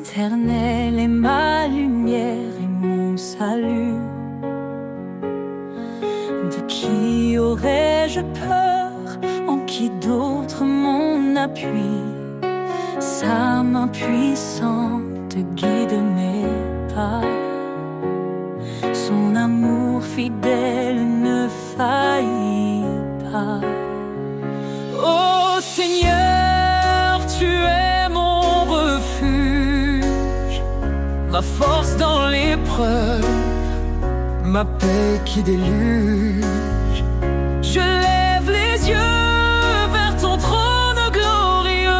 l'Éternel est ma lumière et mon salut. De qui aurais-je peur? En qui d'autre mon appui? Sa main puissante guide mes pas. Son amour fidèle ne faillit pas. Ô Seigneur, tu es mon refuge, ma force dans l'épreuve, ma paix qui déluge. Je lève les yeux vers ton trône glorieux.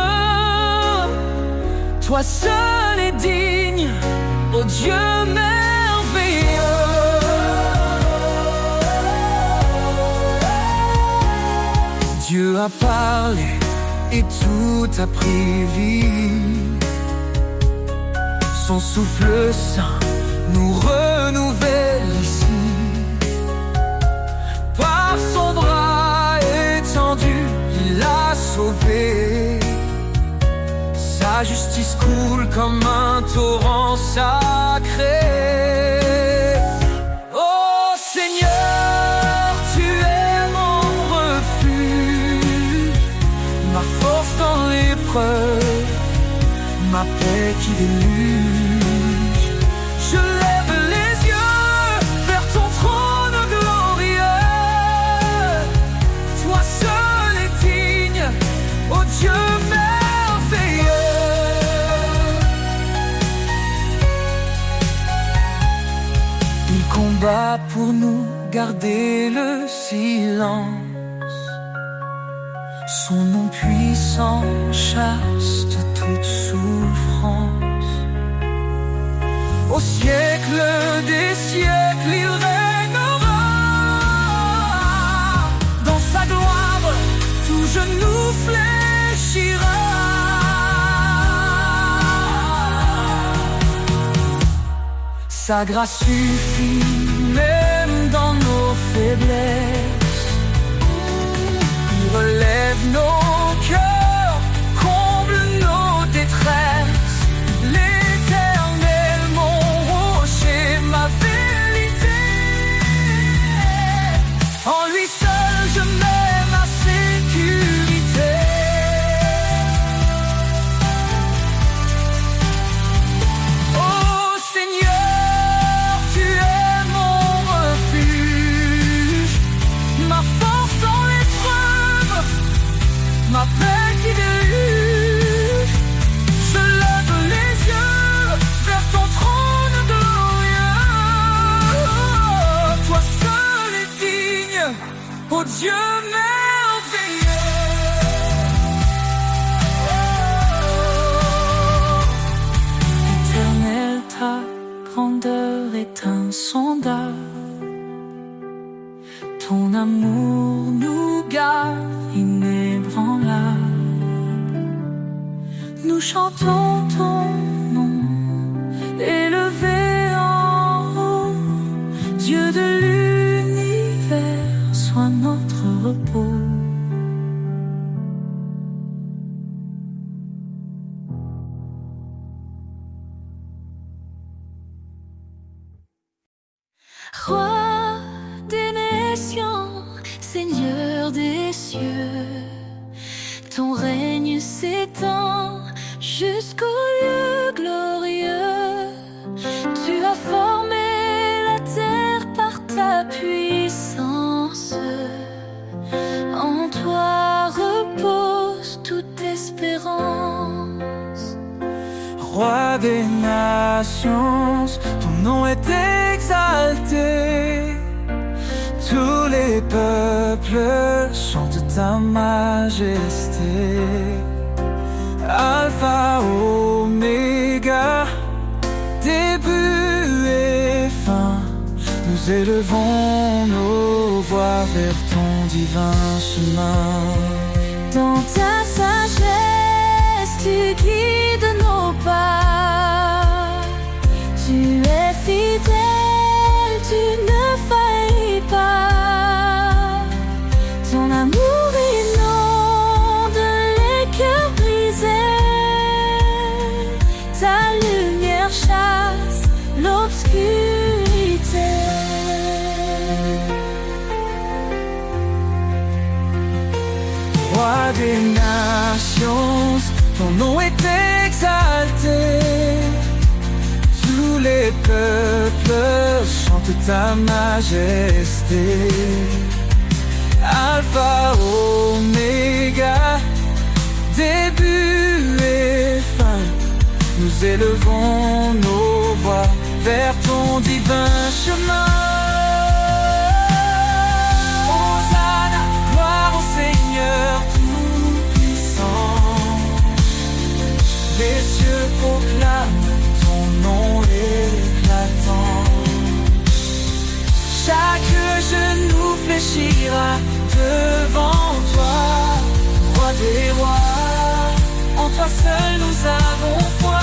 Toi seul es digne, ô Dieu merveilleux. Dieu a parlé et tout a pris vie. Son souffle saint nous renouvelle ici. Par son bras étendu, il a sauvé. Sa justice coule comme un torrent sacré. Ô Seigneur, tu es mon refuge, ma force dans l'épreuve, ma paix qui déluge. Je lève les yeux vers ton trône glorieux. Toi seul es digne, ô Dieu merveilleux. Il combat pour nous, garder le silence. Son nom puissant chasse de toute souffrance. Au siècle des siècles, il régnera. Dans sa gloire, tout genou fléchira. Sa grâce suffit même dans nos faiblesses. Il relève nos cœurs, comble nos détresses. L'Éternel, mon rocher, ma vérité. En lui seul je mets ma sécurité. Ô Seigneur, tu es mon refuge, ma force dans l'épreuve, ma paix qui déluge. Je lève les yeux vers ton trône glorieux. Toi seul es digne, ô Dieu merveilleux. Éternel, ta grandeur est insondable. Ton amour nous garde inébranlable. Nous chantons ton nom, élevé en haut. Dieu de l'univers, sois notre repos. Roi des nations, Seigneur des cieux, ton règne s'étend jusqu'au lieu glorieux. Tu as formé la terre par ta puissance. En toi repose toute espérance. Roi des nations, ton nom est exalté. Tous les peuples chantent ta majesté. Alpha, Oméga, début et fin. Nous élevons nos voix vers ton divin chemin. Dans ta sagesse, tu guides nos pas. Tu es fidèle, tu ne faillis pas. Ton amour inonde les cœurs brisés. Ta lumière Roi des nations, ton nom est exalté. Tous les peuples chantent ta majesté. Alpha, Oméga, début et fin, nous élevons nos voix vers ton divin chemin. Hosanna, gloire au Seigneur tout-puissant. Les cieux proclament ton nom éclatant. Chaque genou fléchira devant toi, Roi des rois. En toi seul nous avons foi.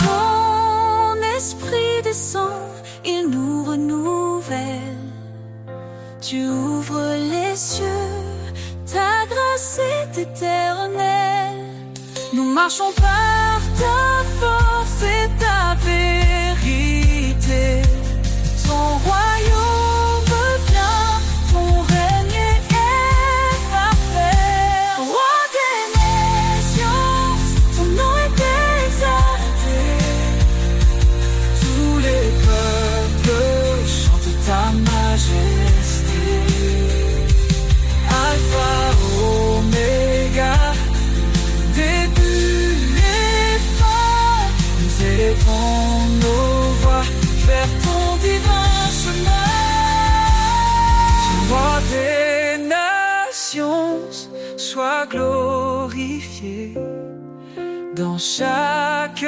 Ton esprit descend, il nous renouvelle. Tu ouvres les cieux, ta grâce est éternelle. Nous marchons par ta force et ta vérité. Ton royaume vient, ton règne est parfait. Roi des nations, ton nom est exalté. Tous les peuples chantent ta majesté. Alpha, Oméga, début et fin, nous élevons nos voix vers ton divin chemin. Roi des nations, sois glorifié. Dans chaque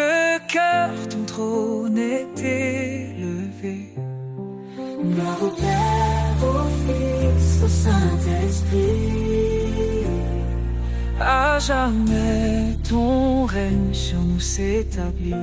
cœur, ton trône est élevé. Gloire au Père, au Fils, au Saint-Esprit. À jamais ton règne sur nous s'établit.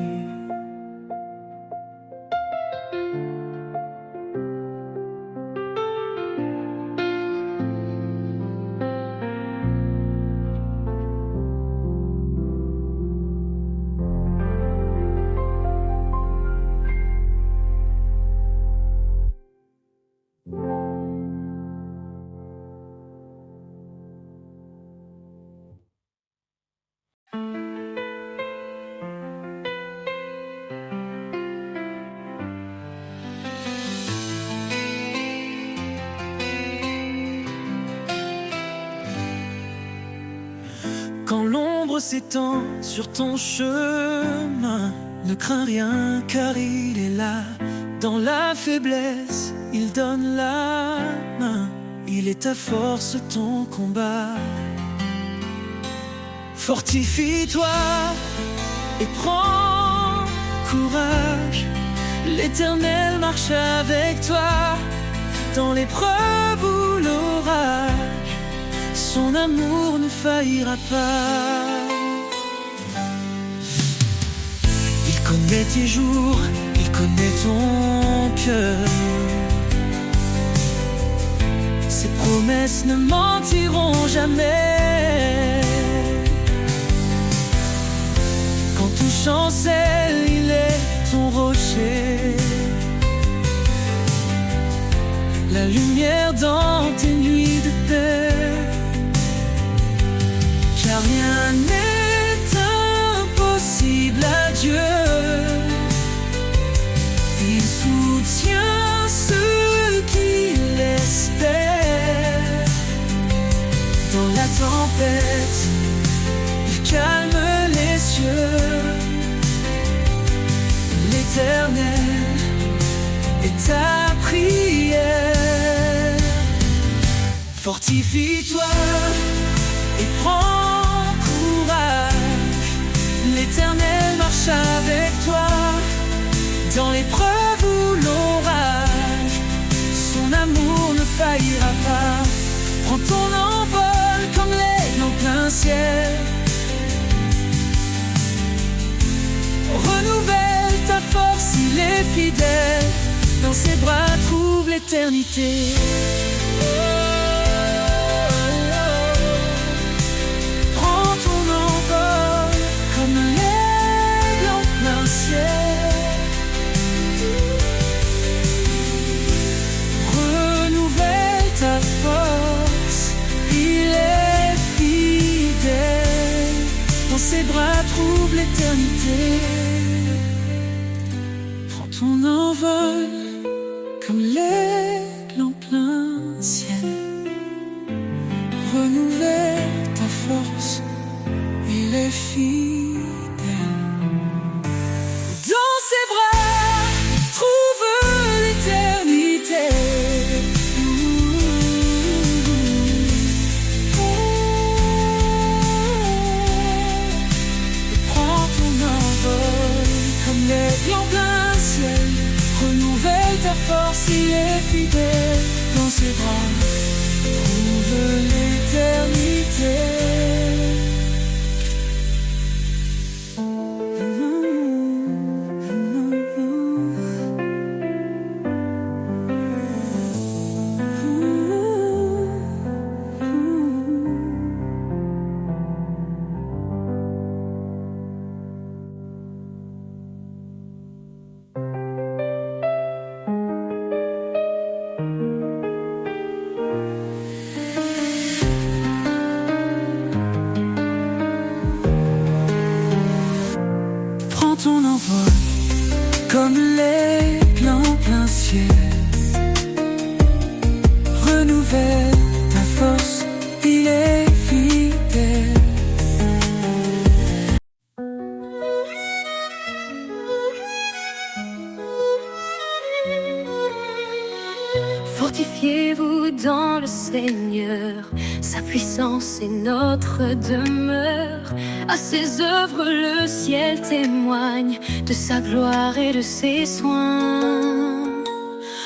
Quand l'ombre s'étend sur ton chemin, ne crains rien car il est là. Dans la faiblesse, il donne la main. Il est ta force, ton combat. Fortifie-toi et prends courage. L'Éternel marche avec toi dans l'épreuve ou l'orage. Son amour ne faillira pas. Il connaît tes jours, il connaît ton cœur. Ses promesses ne mentiront jamais. Quand tout chancelle, il est ton rocher. La lumière dans tes nuits de paix. Car rien n'est impossible à Dieu. Il soutient ceux qui l'espèrent. Dans la tempête, il calme les cieux. L'Éternel est ta prière. Fortifie-toi et prends courage. L'Éternel marche avec toi dans l'épreuve ou l'orage. Son amour ne faillira pas. Prends ton envol comme l'aigle en plein ciel. Renouvelle ta force, il est fidèle. Dans ses bras trouve l'éternité. Prends ton envol comme l'aigle en plein ciel. Renouvelle ta force. retrouve l'éternité. Prends ton envol comme l'aigle en plein ciel. Renouvelle ta force, il est fidèle. Dans ses bras, trouve l'éternité. Prends ton envol comme l'aigle en plein ciel. Renouvelle ta force, il est fidèle. Dans ses bras, trouve l'éternité. Prends ton envol comme l'aigle en plein ciel. Renouvelle ta force, il est fidèle. Fortifiez-vous dans le Seigneur, sa puissance est notre demeure. À ses œuvres le ciel témoigne de sa gloire et de ses soins.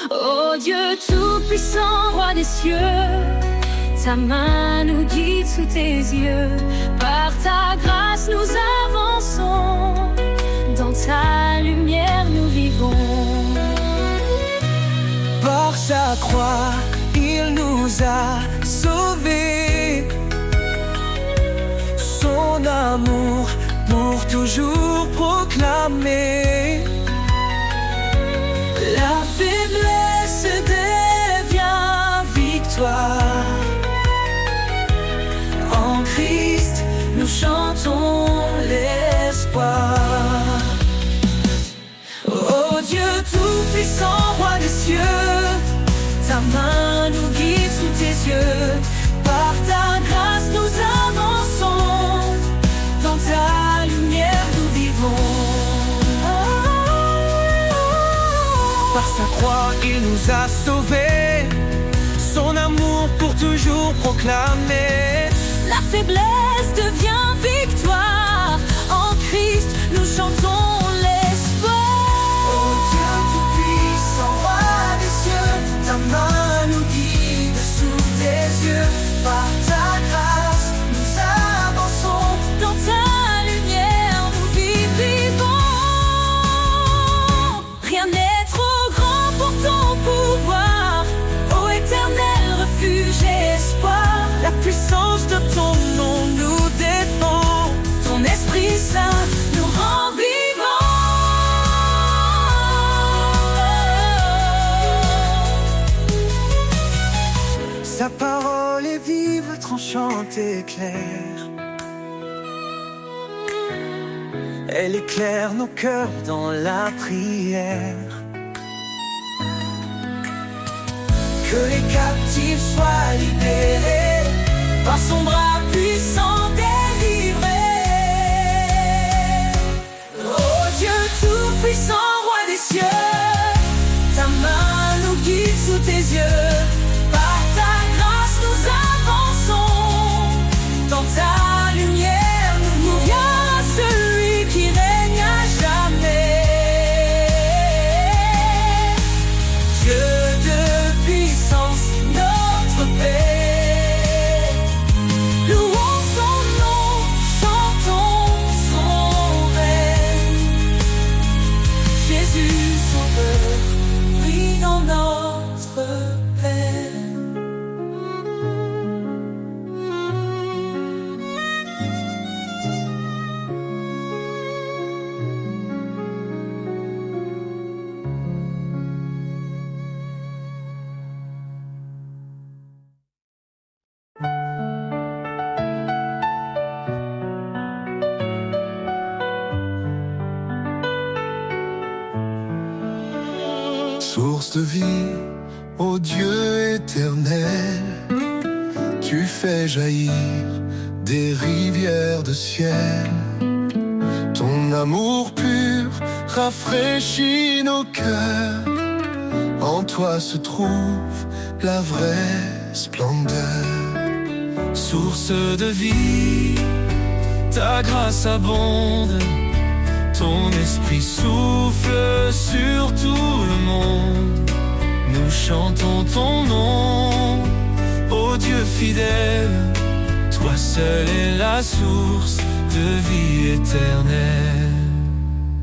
Ô Dieu tout-puissant, roi des cieux, ta main nous guide sous tes yeux. Par ta grâce nous avançons, dans ta lumière nous vivons. Par sa croix, il nous a sauvés. Son amour pour toujours proclamer. La faiblesse devient victoire. En Christ, nous chantons l'espoir. Ô Dieu tout-puissant, roi des cieux, ta main nous guide sous tes yeux. Par ta grâce nous avançons, dans ta lumière nous vivons. Par sa croix il nous a sauvés, son amour pour toujours proclamé. La faiblesse devient victoire, en Christ nous chantons l'espoir. Ô Dieu tout-puissant, roi des cieux, ta main nous guide sous tes yeux. Par ta grâce nous avançons, dans ta lumière nous vivons. Rien n'est trop grand pour ton pouvoir, ô éternel refuge et espoir. la puissance de ton nom nous défend. Ton Esprit Saint nous rend vivants. Sa parole est vive, tranchante et claire. Elle éclaire nos cœurs dans la prière. Que les captifs soient libérés, par son bras puissant délivrés. Oh Dieu tout-puissant, roi des cieux, ta main nous guide sous tes yeux. Par ta grâce nous avançons, dans ta lumière nous mourons. Celui qui règne à jamais, Dieu de puissance, notre paix. Louons son nom. de vie, ô Dieu éternel. Tu fais jaillir des rivières de ciel. Ton amour pur rafraîchit nos cœurs. En toi se trouve la vraie splendeur. Source de vie, ta grâce abonde. Ton esprit souffle sur tout le monde. Nous chantons ton nom, ô Dieu fidèle. Toi seul es la source de vie éternelle.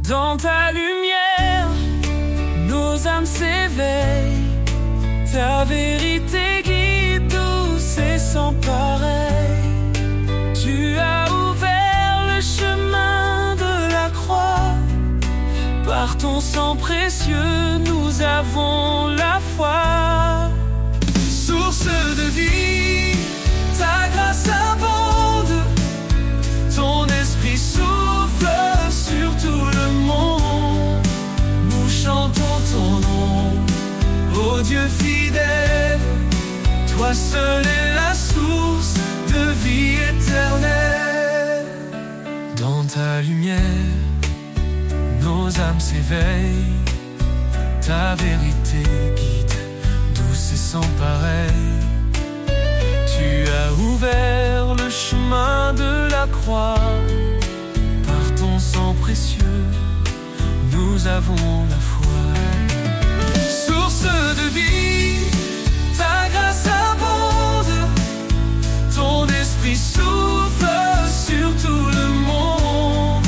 Dans ta lumière, nos âmes s'éveillent. Ta vérité guide douce et sans pareil. Tu as ouvert le chemin de la croix. Par ton sang précieux, nous avons la foi. Source de vie, ta grâce abonde. Ton esprit souffle sur tout le monde. Nous chantons ton nom, ô Dieu fidèle. Toi seul es la source de vie éternelle. Dans ta lumière, nos âmes s'éveillent. Ta vérité guide, douce et sans pareil. Tu as ouvert le chemin de la croix. Par ton sang précieux, nous avons la foi. Source de vie, ta grâce abonde. Ton esprit souffle sur tout le monde.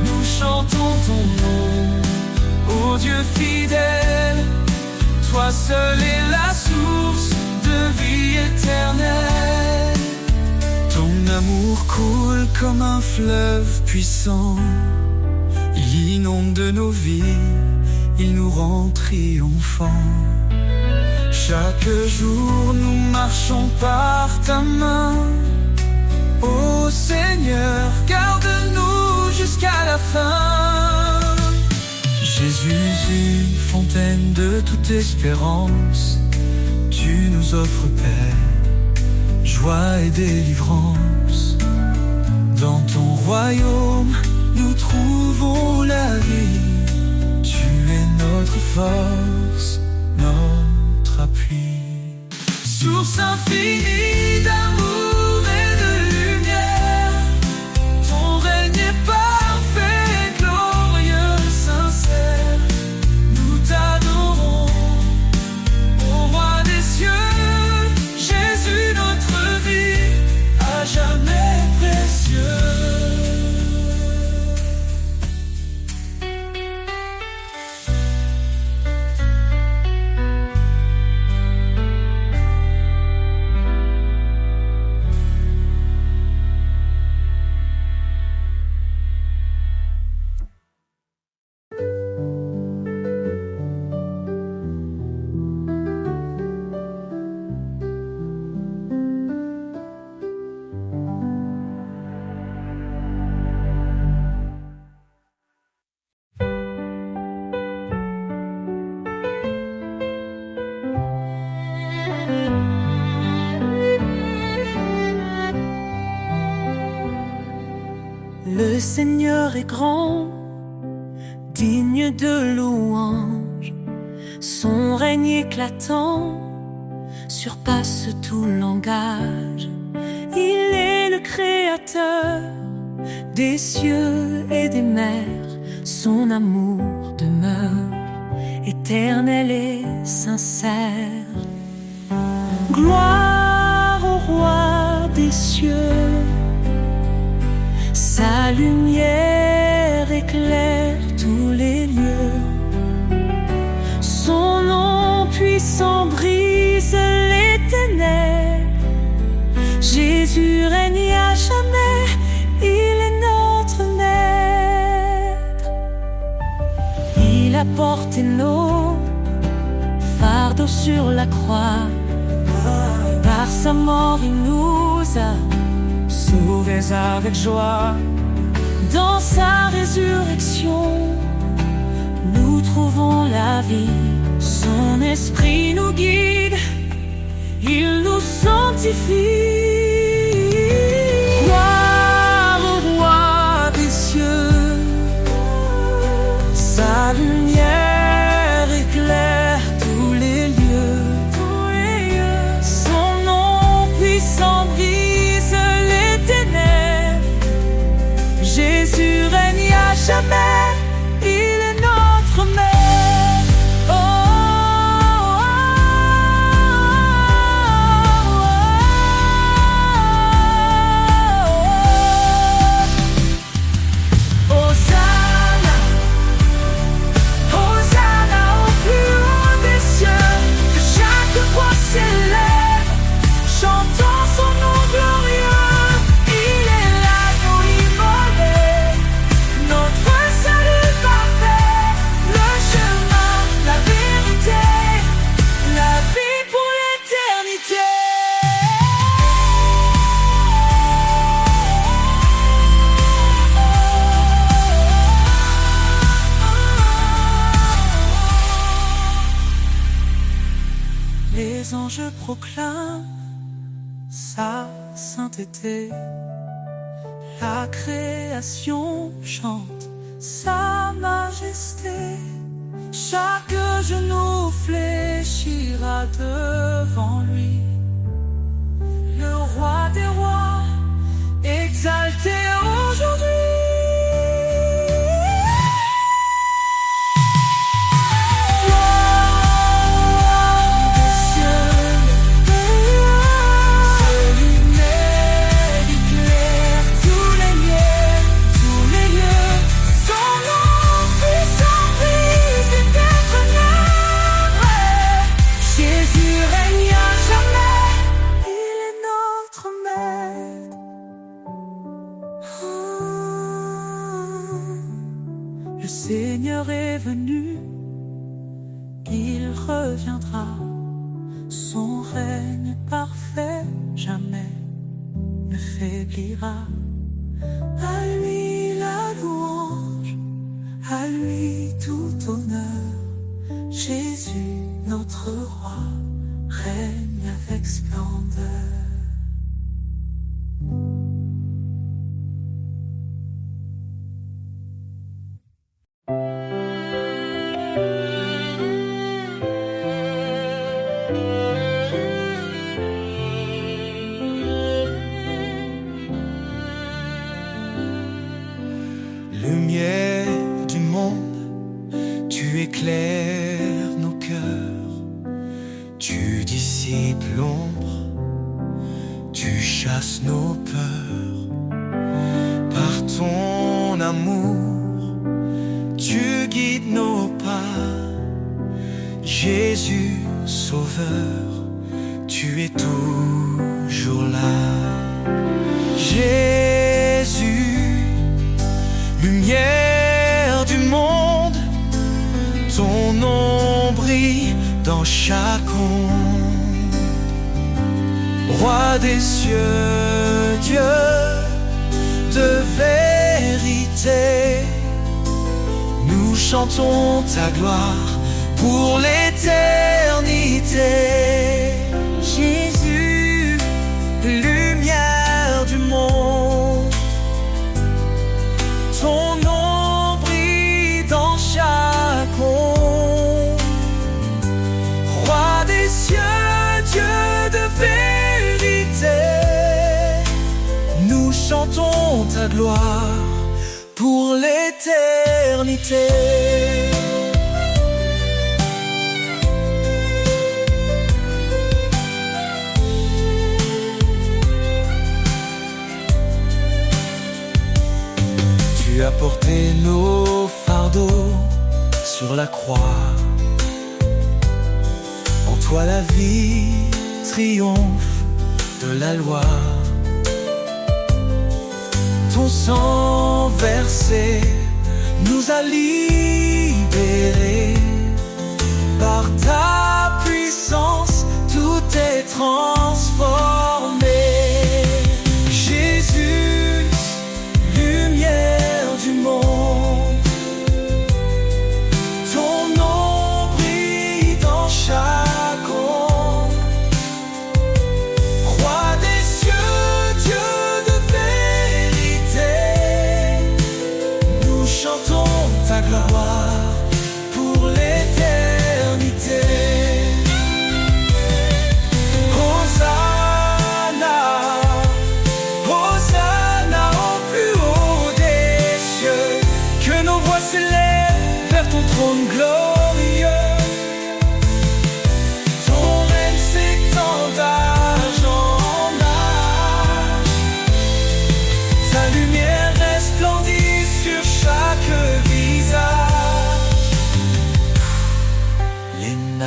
Nous chantons ton nom, ô Dieu fidèle. Toi seul es la source de vie éternelle. Ton amour coule comme un fleuve puissant. Il inonde nos vies, il nous rend triomphants. Chaque jour nous marchons par ta main. Ô Seigneur, garde-nous jusqu'à la fin. Jésus, une fontaine de toute espérance. Tu nous offres paix, joie et délivrance. Dans ton royaume, nous trouvons la vie. Tu es notre force, notre appui. Source infinie d'amour et de lumière. Ton règne est parfait, glorieux, sincère. Nous t'adorons, ô roi des cieux. Jésus, notre vie, à jamais précieux. Le Seigneur est grand, digne de louange. Son règne éclatant surpasse tout langage. Il est le créateur des cieux et des mers. Son amour demeure éternel et sincère. Gloire au roi des cieux. Sa lumière éclaire tous les lieux. Son nom puissant brise les ténèbres. Jésus règne à jamais, il est notre maître. Il a porté nos fardeaux sur la croix. Par sa mort il nous a sauvés avec joie. Dans sa résurrection, nous trouvons la vie. Son esprit nous guide, il nous sanctifie. Gloire au roi des cieux, sa lumière éclaire tous les lieux. Son nom puissant brise les ténèbres. Jésus règne à jamais, il est notre maître. Oh, Hosanna, Hosanna au plus haut des cieux. Que chaque voix s'élève, chantant son nom glorieux. Il est l'agneau immolé, notre salut parfait, le chemin, la vérité, la vie pour l'éternité. Les anges proclament sa sainteté, la création chante sa majesté. Chaque genou fléchira devant lui, le roi des rois, exalté aujourd'hui. Le Seigneur est venu, il reviendra, son règne parfait jamais ne faiblira. À lui la louange, à lui tout honneur. Jésus, notre roi, règne avec splendeur. Lumière du monde, tu éclaires nos cœurs, tu dissipes l'ombre, tu chasses nos peurs. Par ton amour, tu guides nos pas. Jésus, Sauveur, tu es toujours là. Jésus, lumière du monde, ton nom brille dans chaque onde. Roi des cieux, Dieu de vérité, nous chantons ta gloire pour l'éternité. Jésus, lumière du monde, ton nom brille dans chaque onde. Roi des cieux, Dieu de vérité, nous chantons ta gloire pour l'éternité. Tu as porté nos fardeaux sur la croix. En toi la vie triomphe de la loi. Ton sang versé nous a libérés. Par ta puissance, tout est transformé. Jésus, lumière du monde,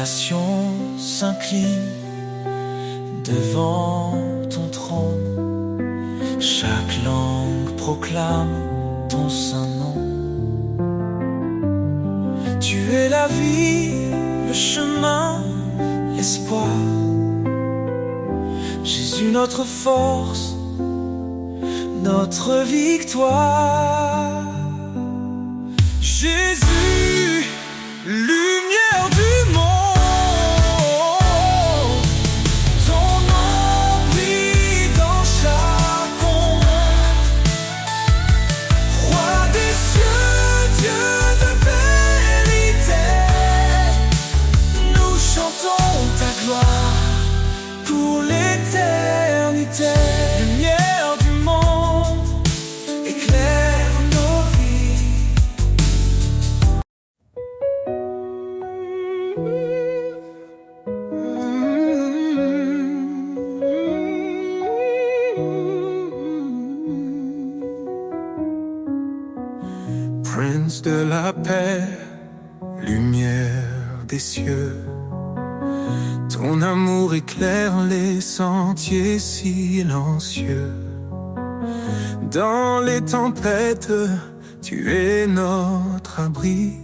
nations s'inclinent devant ton trône. Chaque langue proclame ton saint nom. Tu es la vie, le chemin, l'espoir. Jésus, notre force, notre victoire. Jésus, lumière du monde. Ton nom brille dans chaque ombre. Roi des cieux, Dieu de vérité, nous chantons ta gloire pour l'éternité. Lumière du monde, éclaire nos vies. Prince de la paix, lumière des cieux, ton amour éclaire les sentiers silencieux. Dans les tempêtes, tu es notre abri.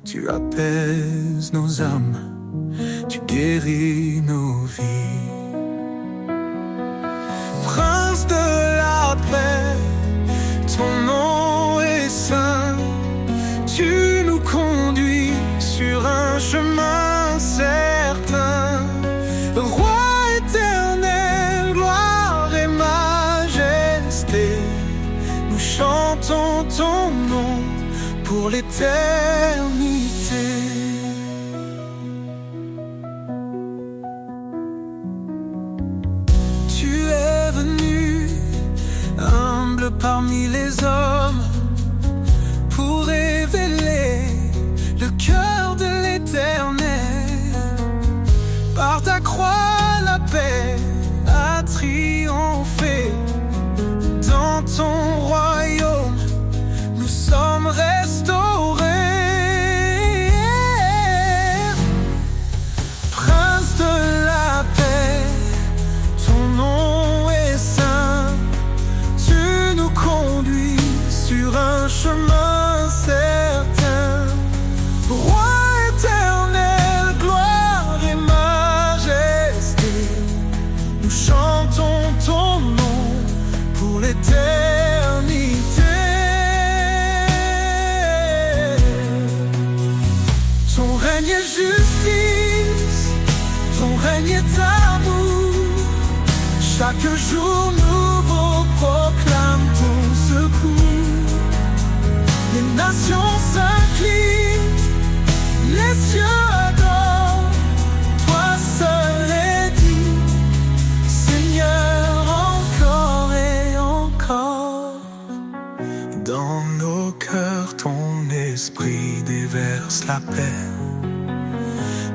Tu apaises nos âmes, tu guéris nos vies. Prince de la paix, ton nom est saint. Tu nous conduis sur un chemin certain. Roi éternel, gloire et majesté, nous chantons ton nom pour l'éternité. Tu es venu, humble parmi les hommes, pour révéler le cœur de l'Éternel. Par ta croix, la paix a triomphé. Dans ton royaume, nous sommes restaurés. Prince de la paix, ton nom est saint. Tu nous conduis sur un chemin certain. Roi éternel, gloire et majesté, nous chantons ton nom pour l'éternité. Ton règne est justice, ton règne est amour. Chaque jour nouveau proclame ton secours. Les nations s'inclinent, les cieux adorent. Toi seul est digne, Seigneur, encore et encore. Dans nos cœurs, ton esprit déverse la paix.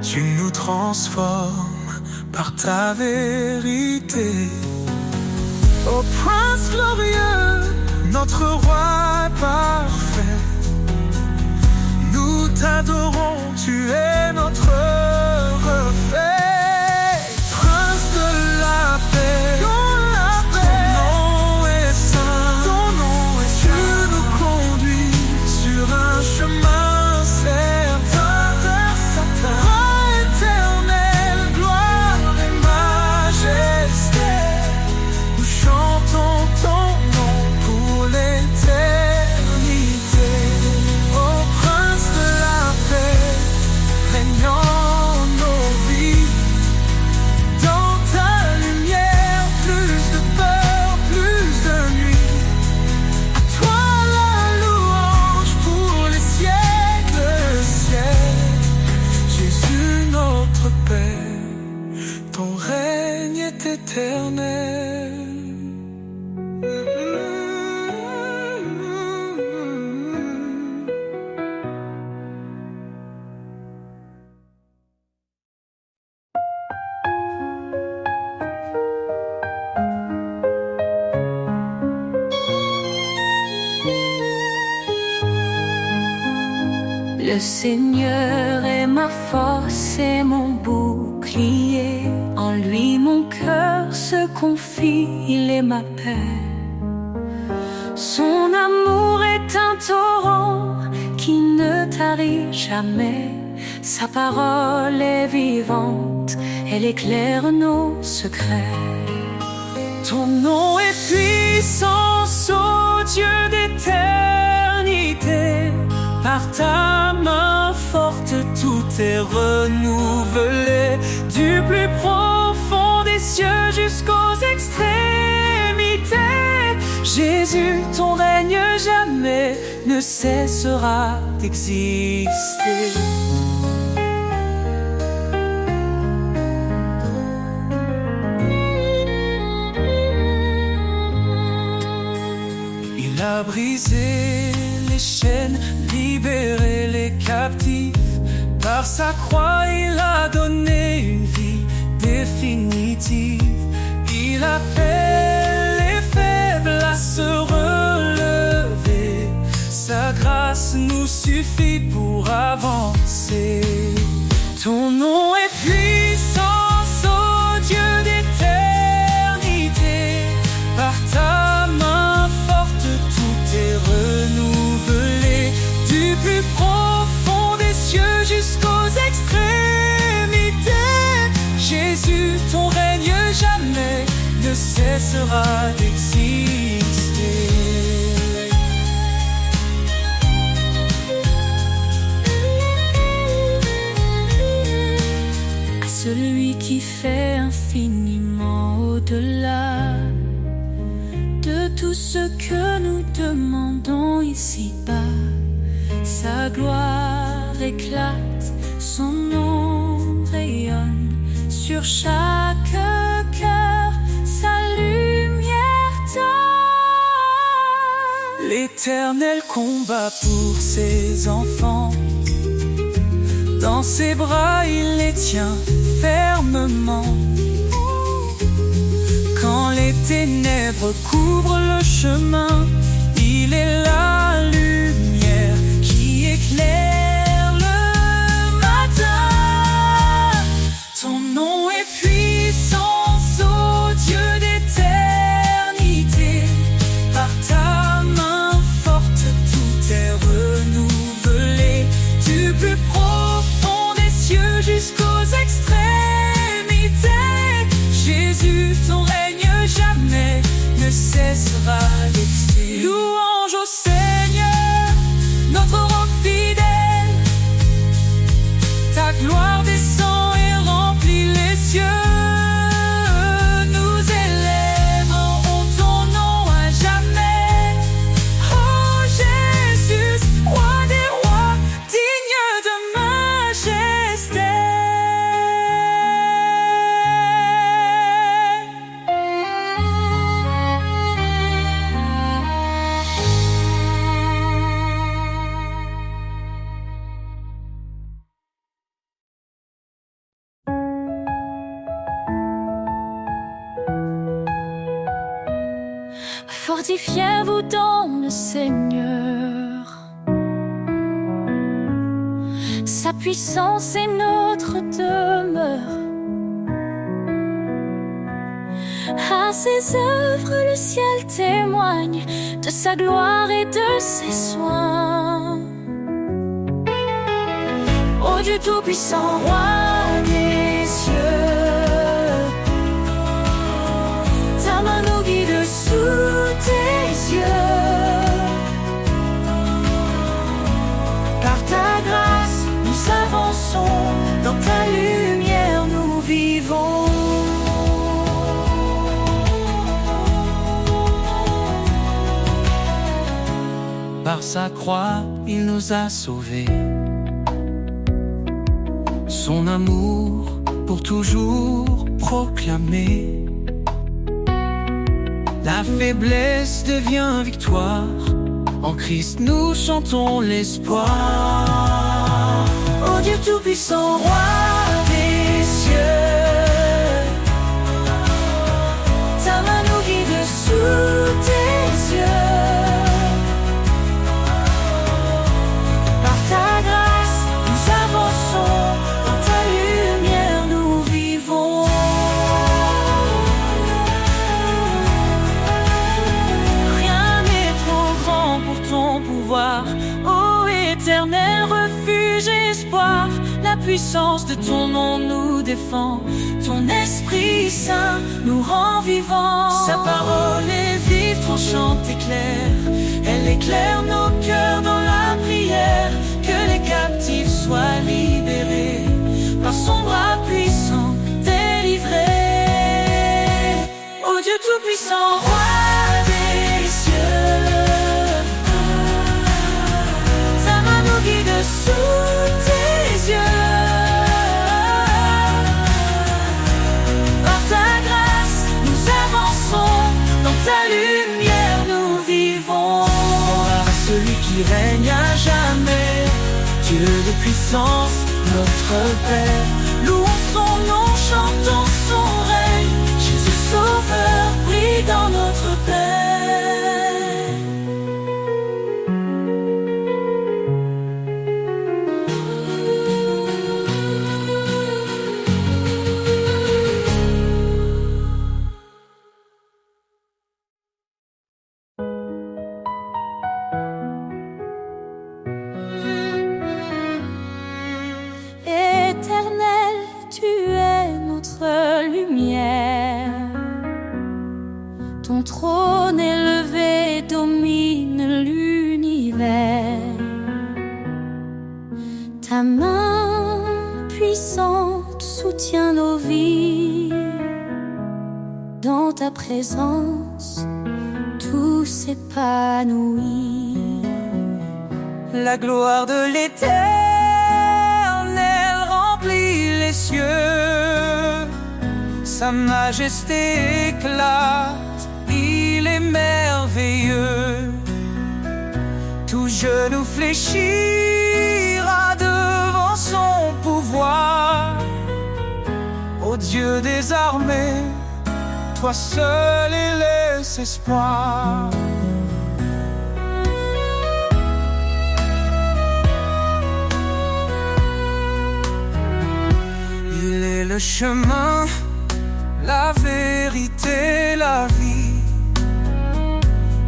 Tu nous transformes par ta vérité. Ô Prince glorieux, notre roi parfait, nous t'adorons, tu es notre reflet. Prince de la paix, ton nom est saint, ton nom est saint. Tu nous conduis sur un chemin certain. Roi éternel, gloire et majesté, nous chantons ton nom pour l'éternité. Ô Prince de la paix, régnant nos vies. Dans ta lumière, plus de peur, plus de nuit. À toi la louange pour les siècles, siècles. Jésus notre Père, ton règne est éternel. Le Le Seigneur est ma force et mon bouclier. En lui mon cœur se confie, il est ma paix. Son amour est un torrent qui ne tarit jamais. Sa parole est vivante, elle éclaire nos secrets. Ton nom est puissance, ô Dieu d'éternité. Par ta main forte, tout est renouvelé. Du plus profond des cieux jusqu'aux extrémités. Jésus, ton règne jamais ne cessera d'exister. Il a brisé les chaînes, libéré les captifs. Par sa croix, il a donné une vie définitive. Il appelle les faibles à se relever. Sa grâce nous suffit pour avancer. Ton nom est puissance, ô Dieu d'éternité. Par ta main forte, tout est renouvelé. Du plus profond des cieux jusqu'aux extrémités. Jésus, ton règne jamais ne cessera d'exister. À celui qui fait infiniment au-delà de tout ce que nous demandons ici-bas. Sa gloire éclate, son nom rayonne sur chaque cœur, sa lumière donne. L'Éternel combat pour ses enfants. Dans ses bras, il les tient fermement. Quand les ténèbres couvrent le chemin, il est la lumière qui éclaire le matin. Ton nom est puissance, ô Dieu d'éternité. Par ta main forte, tout est renouvelé. Du plus profond des cieux jusqu'aux extrémités. Jésus, ton règne jamais ne cessera d'exister. Louange au Seigneur, notre roc fidèle. Ta gloire descend et remplit les cieux. Nous élèverons ton nom à jamais. Oh Jésus, roi des rois, digne de majesté. Fortifiez-vous dans le Seigneur. Sa puissance est notre demeure. À ses œuvres, le ciel témoigne de sa gloire et de ses soins. Ô Dieu tout-puissant, roi des cieux, ta main nous guide sous tes yeux. Par ta grâce, nous avançons, dans ta lumière nous vivons. Par sa croix, il nous a sauvés. Son amour pour toujours proclamé. La faiblesse devient victoire. En Christ nous chantons l'espoir. Ô Dieu tout-puissant, roi des cieux, ta main nous guide sous tes yeux. Par ta grâce, puissance de ton nom nous défend. Ton Esprit Saint nous rend vivants. Sa parole est vive, tranchante et claire. Elle éclaire nos cœurs dans la prière. Que les captifs soient libérés, par son bras puissant délivrés. Ô Dieu tout-puissant, roi des cieux, ta main nous guide sous tes yeux. Par ta grâce nous avançons, dans ta lumière nous vivons. Gloire à celui qui règne à jamais, Dieu de puissance, notre Père. Louons son nom, chantons son règne. Jésus Sauveur brille dans notre paix. Éternel, tu es notre lumière. Ton trône élevé domine l'univers. Ta main puissante soutient nos vies. Dans ta présence, tout s'épanouit. La gloire de l'Éternel remplit les cieux. Sa majesté éclate, il est merveilleux. Tout genou fléchira devant son pouvoir. Ô Dieu des armées, toi seul est l'espoir. Il est le chemin, la vérité, la vie.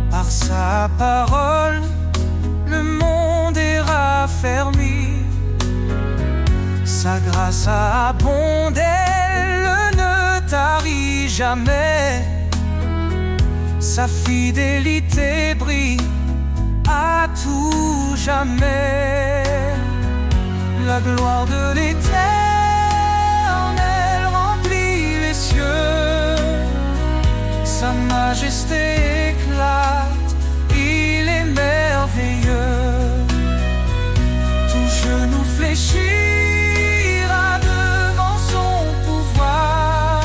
Par sa parole, le monde est raffermi. Sa grâce abonde, elle ne tarit jamais. Sa fidélité brille à tout jamais. La gloire de l'Éternel remplit les cieux. Sa majesté éclate, il est merveilleux. Tout genou fléchira devant son pouvoir.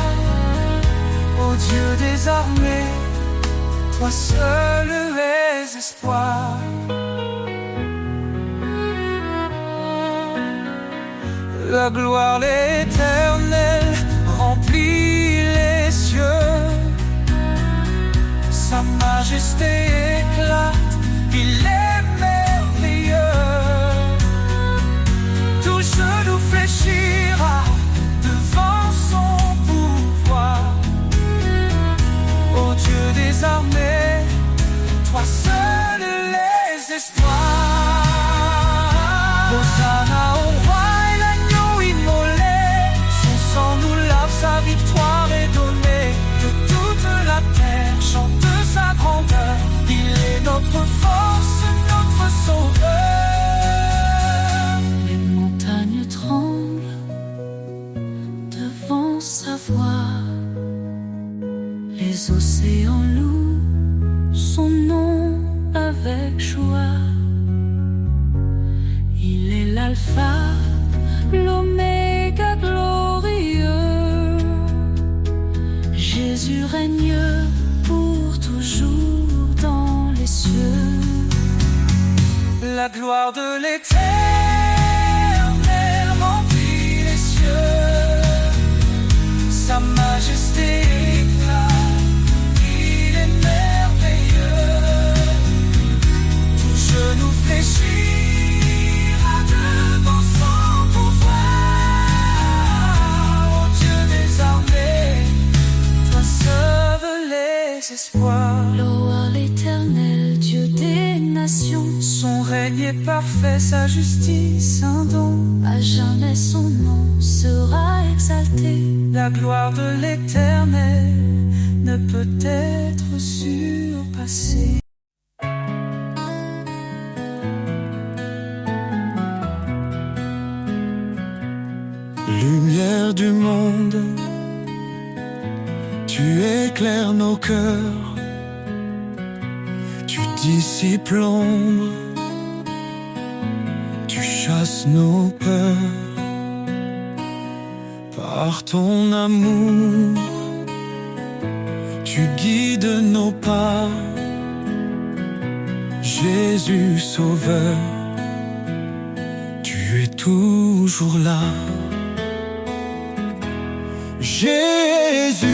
Ô Dieu des armées, toi seul es espoir. La gloire l'Éternel remplit les cieux. Sa majesté éclate, il est merveilleux. Tout genou fléchira devant son pouvoir. Ô Dieu des armées, toi seul les espoirs. Hosanna au roi et l'agneau immolé. Son sang nous lave, sa victoire est donnée. Que toute la terre chante sa grandeur. Il est notre force, notre sauveur. Les montagnes tremblent devant sa voix. Les océans louent son nom avec joie. Il est l'alpha, l'oméga glorieux. Jésus règne pour toujours dans les cieux. La gloire de l'Éternel remplit les cieux. Sa majesté éclate, il est merveilleux. Tout genou fléchira devant son pouvoir. Ô Dieu des armées, toi sauve les espoirs. Gloire à l'Éternel, Dieu des nations. Son règne est est parfait, sa justice un don. À jamais son nom sera exalté. La gloire de l'Éternel ne peut être surpassée. Lumière du monde, tu éclaires nos cœurs, tu dissipes l'ombre, tu chasses nos peurs. Par ton amour, tu guides nos pas. Jésus Sauveur, tu es toujours là. Jésus,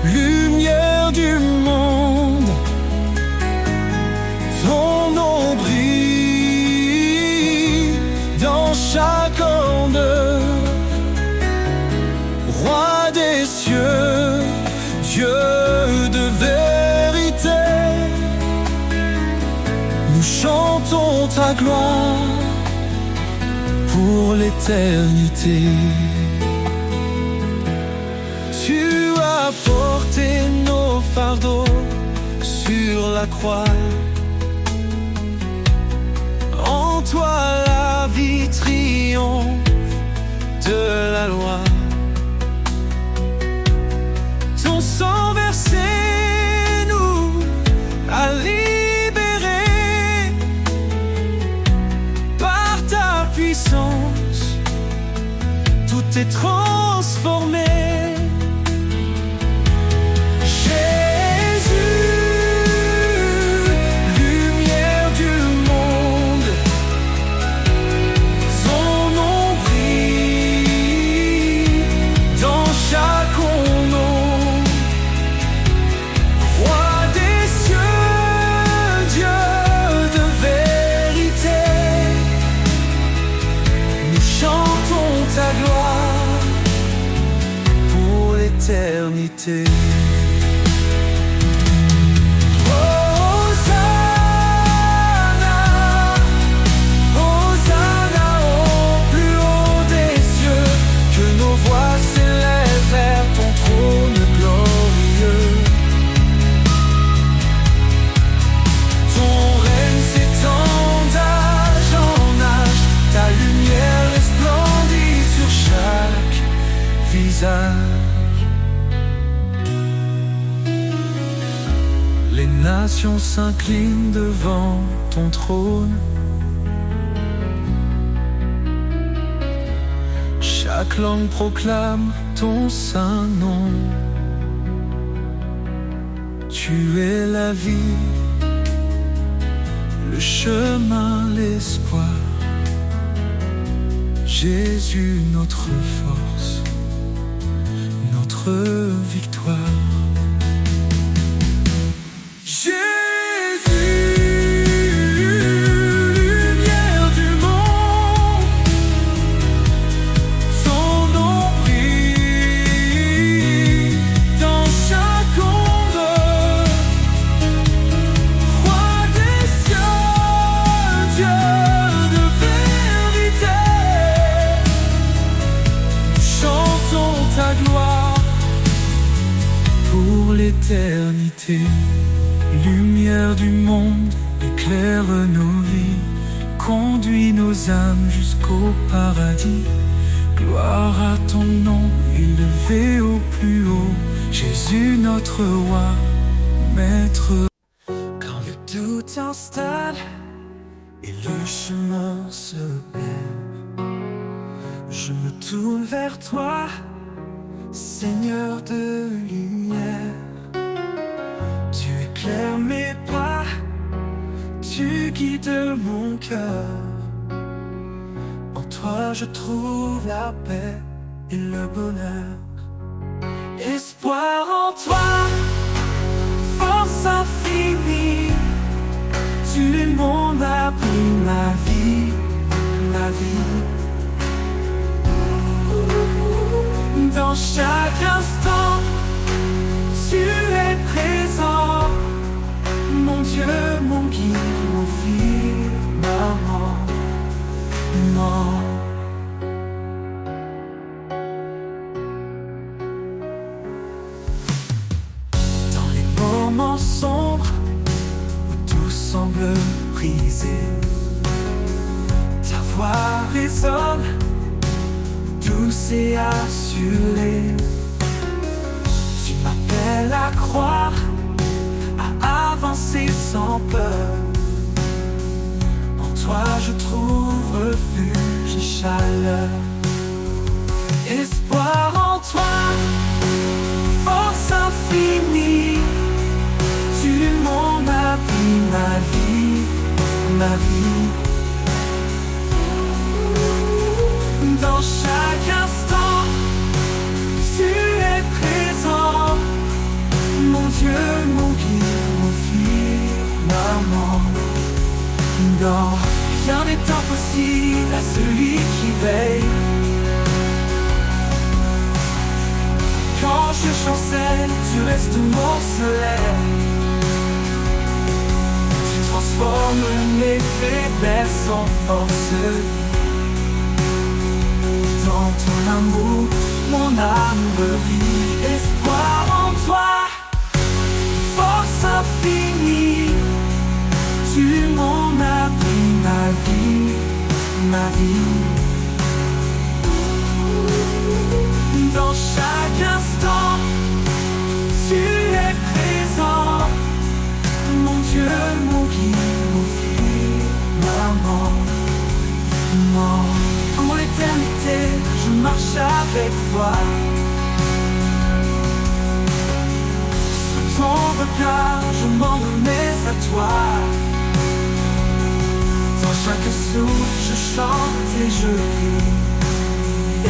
lumière du monde, ton nom brille dans chaque onde. Roi des cieux, Dieu de vérité, nous chantons ta gloire pour l'éternité. Tu as porté nos fardeaux sur la croix. En toi la vie triomphe de la loi. Ton sang versé nous a libérés. Par ta puissance, tout est transformé. Éternité. Hosanna, Hosanna au plus haut des cieux, que nos voix s'élèvent vers ton trône glorieux. Ton règne s'étend d'âge en âge, ta lumière resplendit sur chaque visage. Les nations s'inclinent devant ton trône. Chaque langue proclame ton saint nom. Tu es la vie, le chemin, l'espoir. Jésus, notre force, notre victoire. L'éternité, lumière du monde, éclaire nos vies, conduis nos âmes jusqu'au paradis. Gloire à ton nom, élevé au plus haut, Jésus notre roi, maître. Quand le doute s'installe et le chemin se perd, je me tourne vers toi, Seigneur de lumière. Tu éclaires mes pas, tu guides mon cœur. En toi je trouve la paix et le bonheur. Espoir en toi, force infinie. Tu es mon abri, ma vie, ma vie. Dans chaque instant, tu es présent, mon Dieu, mon guide, mon fils. me briser. Ta voix résonne, douce et assurée. Tu m'appelles à croire, à avancer sans peur. En toi je trouve refuge et chaleur. Espoir en toi, force infinie. Tu es mon abri, ma vie, ma vie. Dans chaque instant, tu es présent. Mon Dieu, mon guide, mon firmament. Non, rien n'est impossible à celui qui veille. Quand je chancelle, tu restes mon soleil. Tu transformes mes faiblesses en force. Dans ton amour, mon âme revit. Espoir en toi, force infinie. Tu es mon abri, ma vie, ma vie. Dans chaque instant, tu es présent. Mon Dieu, mon guide, mon firmament. Non, pour l'éternité, je marche avec toi. Sous ton regard, je m'en remets à toi. Dans chaque souffle, je chante et je ris.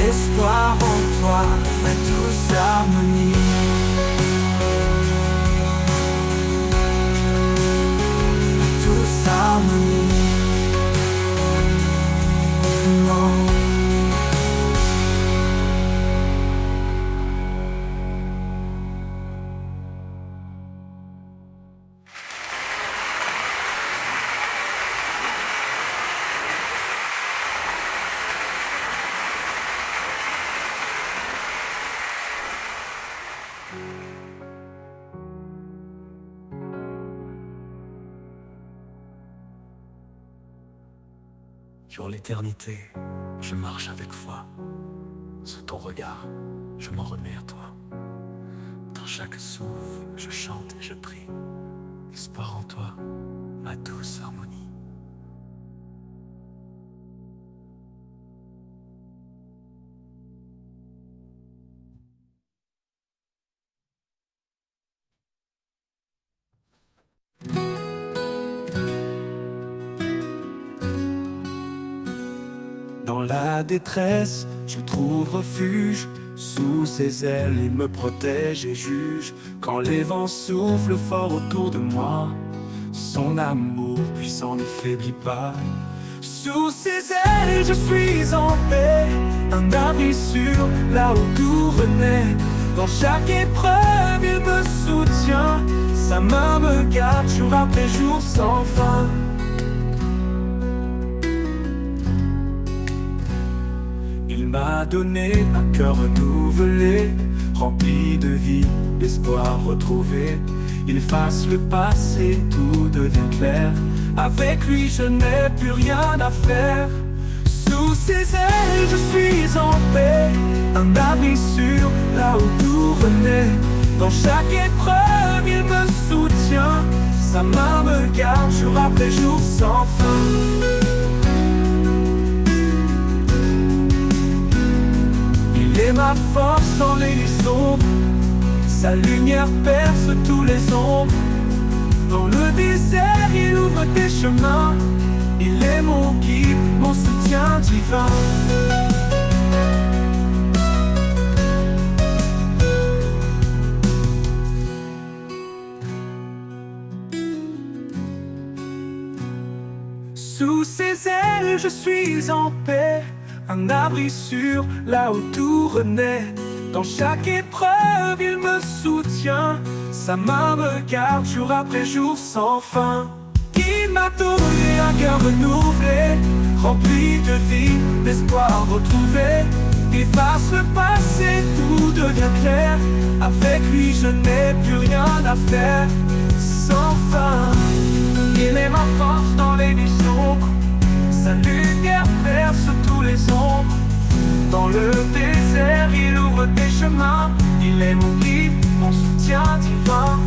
Espoir en toi, ma douce harmonie. Ma douce harmonie. Non. Sur l'éternité, je marche avec foi. Sous ton regard, je m'en remets à toi. Dans chaque souffle, je chante et je prie. Espoir en toi, ma douce harmonie. Dans la détresse, je trouve refuge. Sous ses ailes, il me protège et juge. Quand les vents soufflent fort autour de moi, son amour puissant ne faiblit pas. Sous ses ailes, je suis en paix, un abri sûr, là où tout renaît. Dans chaque épreuve, il me soutient. Sa main me garde jour après jour sans fin. Il m'a donné un cœur renouvelé, rempli de vie, d'espoir retrouvé. Il efface le passé, tout devient clair. Avec lui je n'ai plus rien à faire. Sous ses ailes je suis en paix, un abri sûr, là où tout renaît. Dans chaque épreuve il me soutient. Sa main me garde jour après jour sans fin. Il est ma force dans les nuits sombres, sa lumière perce tous les ombres. Dans le désert, il ouvre des chemins. Il est mon guide, mon soutien divin. Sous ses ailes, je suis en paix, un abri sûr, là où tout renaît. Dans chaque épreuve, il me soutient. Sa main me garde jour après jour sans fin. Il m'a donné un cœur renouvelé, rempli de vie, d'espoir retrouvé. Il efface le passé, tout devient clair. Avec lui je n'ai plus rien à faire. Sans fin, il Il est ma force dans les nuits sombres. Sa lumière perce tous les ombres. Dans le désert, il ouvre des chemins. Il est mon guide, mon soutien divin.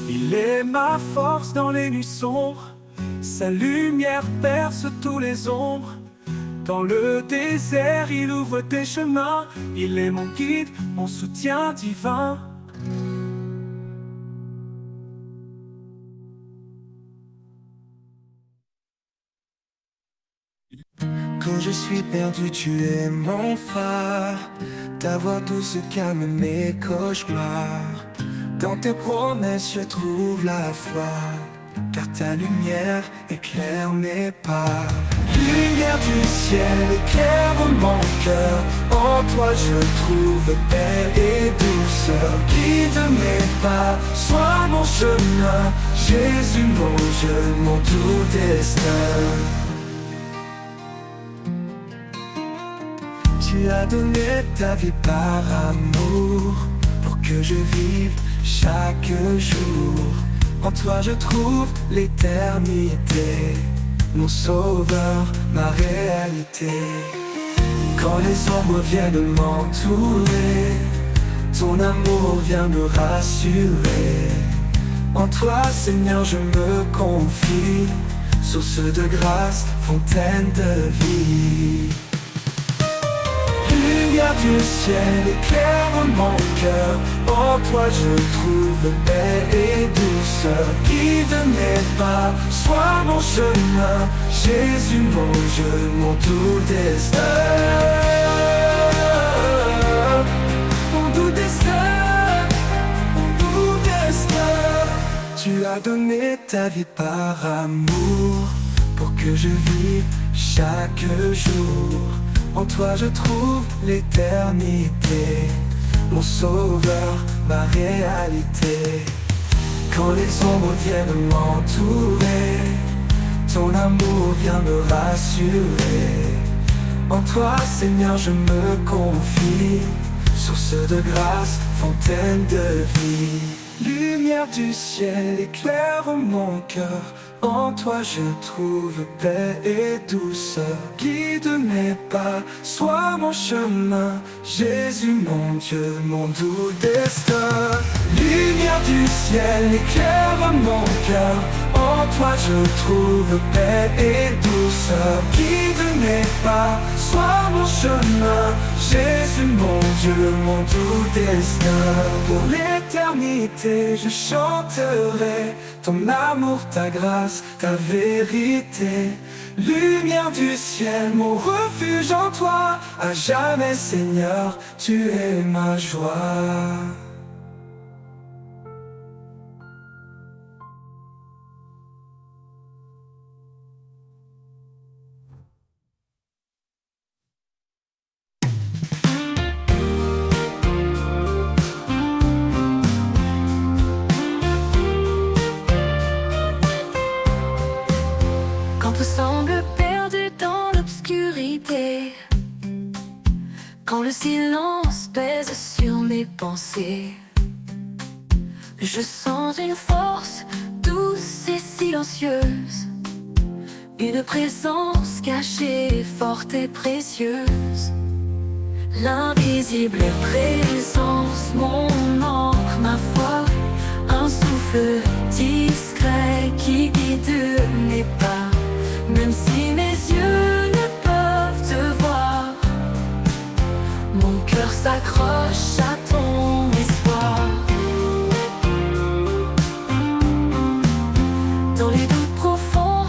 Il est ma force dans les nuits sombres. Sa lumière perce tous les ombres. Dans le désert, il ouvre des chemins. Il est mon guide, mon soutien divin. Quand je suis perdu, tu es mon phare. Ta voix douce calme mes cauchemars. Dans tes promesses, je trouve la foi, car ta lumière éclaire mes pas. Lumière du ciel éclaire mon cœur. En toi je trouve paix et douceur. Guide mes pas, sois mon chemin. Jésus mon Dieu, mon tout destin. Tu as donné ta vie par amour, pour que je vive chaque jour. En toi je trouve l'éternité, mon sauveur, ma réalité. Quand les ombres viennent m'entourer, ton amour vient me rassurer. En toi Seigneur je me confie, source de grâce, fontaine de vie. Lumière du ciel éclaire mon cœur. En toi je trouve paix et douceur. Guide mes pas, sois mon chemin. Jésus mon Dieu, mon tout destin. Mon tout destin, mon tout destin. Tu as donné ta vie par amour, pour que je vive chaque jour. En toi je trouve l'éternité, mon sauveur, ma réalité. Quand les ombres viennent m'entourer, ton amour vient me rassurer. En toi Seigneur je me confie, source de grâce, fontaine de vie. Lumière du ciel éclaire mon cœur. En toi je trouve paix et douceur. Guide mes pas, sois mon chemin. Jésus mon Dieu, mon doux destin. Lumière du ciel éclaire mon cœur. En toi je trouve paix et douceur. Guide mes pas, sois mon chemin. Jésus mon Dieu, mon doux destin. Pour l'éternité je chanterai ton amour, ta grâce, ta vérité. Lumière du ciel, mon refuge en toi. À jamais Seigneur, tu es ma joie. Tout semble perdu dans l'obscurité, quand le silence pèse sur mes pensées, je sens une force douce et silencieuse, une présence cachée, forte et précieuse. L'invisible présence, mon encre, ma foi, un souffle discret qui guide mes pas. Même si mes yeux ne peuvent te voir, mon cœur s'accroche à ton espoir. Dans les doutes profonds,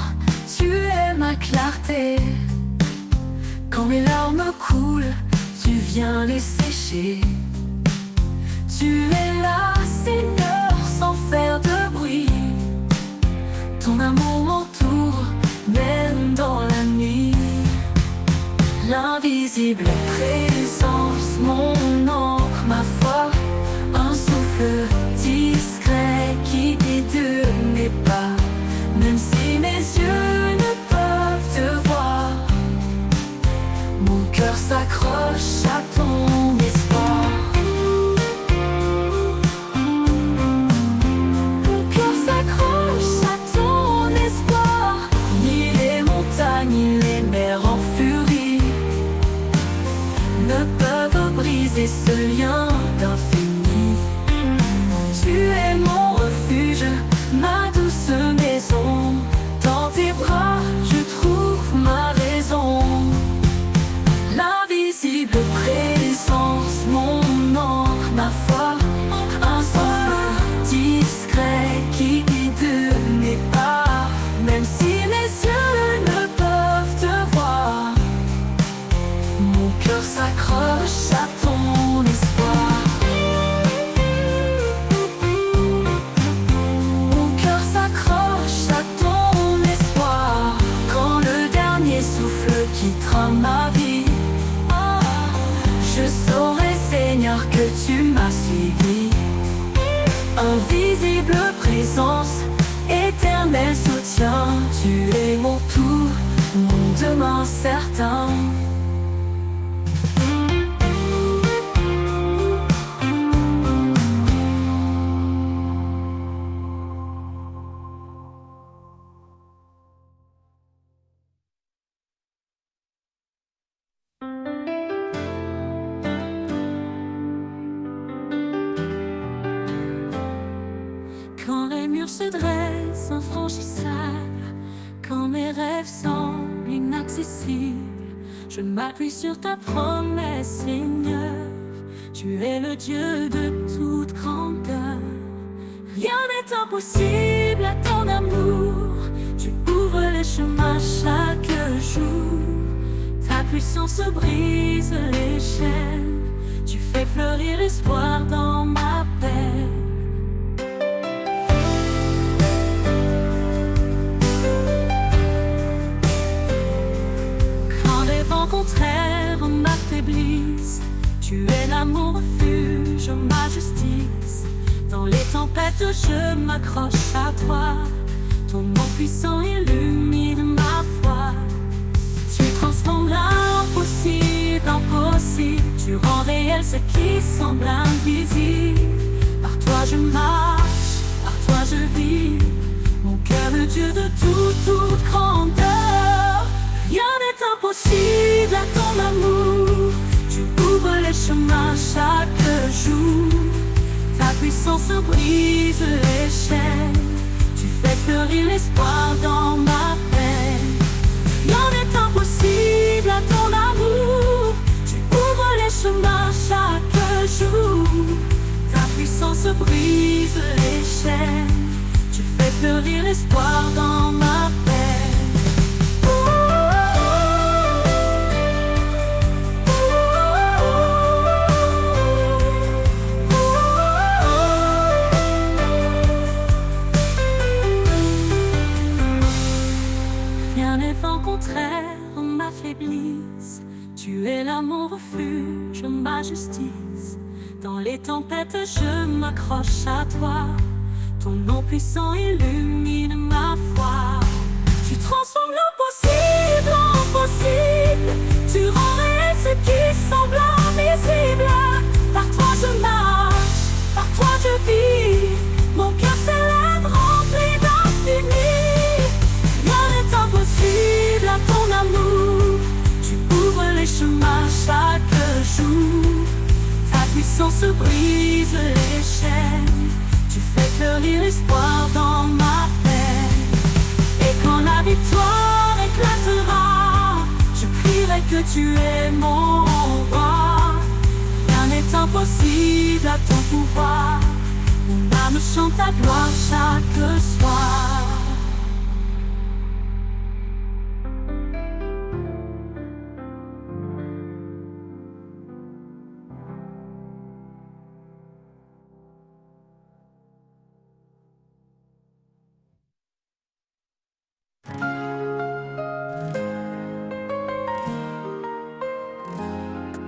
tu es ma clarté. Quand mes larmes coulent, tu viens les sécher. Tu es là, Seigneur, sans faire de bruit. Ton amour m'entoure, même dans la nuit. L'invisible présence, mon encre, ma foi, un souffle discret qui guide mes pas. Même si mes yeux ne peuvent te voir, mon cœur s'accroche à ton espoir. Mon cœur s'accroche à ton espoir. invisible présence, éternel soutien. Tu es mon tout, mon demain certain. Quand les murs se dressent infranchissables, quand mes rêves semblent inaccessibles, je m'appuie sur ta promesse, Seigneur. Tu es le Dieu de toute grandeur. Rien n'est impossible à ton amour. Tu ouvres les chemins chaque jour. Ta puissance brise les chaînes. Tu fais fleurir l'espoir dans ma peine. Contraire m'affaiblisse, tu es l'amour refuge, ma justice. Dans les tempêtes je m'accroche à toi, ton nom puissant illumine ma foi. Tu transformes l'impossible en possible, tu rends réel ce qui semble invisible. Par toi je marche, par toi je vis, mon cœur le Dieu de toute grandeur. Rien n'est impossible à ton amour. Tu ouvres les chemins chaque jour. Ta puissance brise les chaînes. Tu fais fleurir l'espoir dans ma peine. Rien n'est impossible à ton amour. Tu ouvres les chemins chaque jour. Ta puissance brise les chaînes. Tu fais fleurir l'espoir dans ma peine. Contraire m'affaiblisse, tu es l'amour refuge, ma justice. Dans les tempêtes je m'accroche à toi, ton nom puissant illumine ma foi. Tu transformes l'impossible en possible, tu rends réel ce qui semble invisible. Par toi je marche, par toi je vis, mon cœur s'élève rempli d'infini. Rien n'est impossible à ton amour. Tu ouvres les chemins chaque jour. Ta puissance brise les chaînes. Tu fais fleurir l'espoir dans ma peine. Et quand la victoire éclatera, je crierai que tu es mon roi. Rien n'est impossible à ton pouvoir. Mon âme chante ta gloire chaque soir.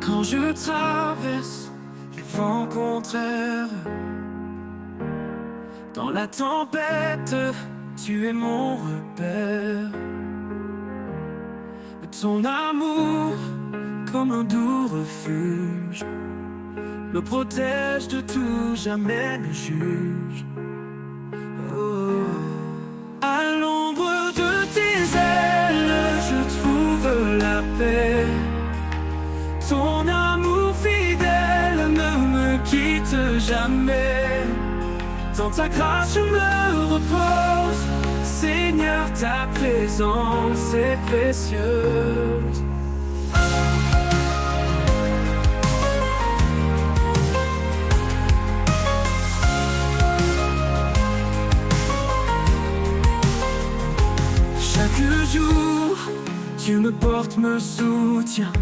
Quand je traverse les vents contraires, dans la tempête, tu es mon repère. Ton amour, comme un doux refuge, me protège de tout, jamais ne juge. Oh. À l'ombre de tes ailes, je trouve la paix. Ton amour fidèle ne me quitte jamais. Dans ta grâce je me repose. Seigneur, ta présence est précieuse. Chaque jour, Dieu me porte, me soutient.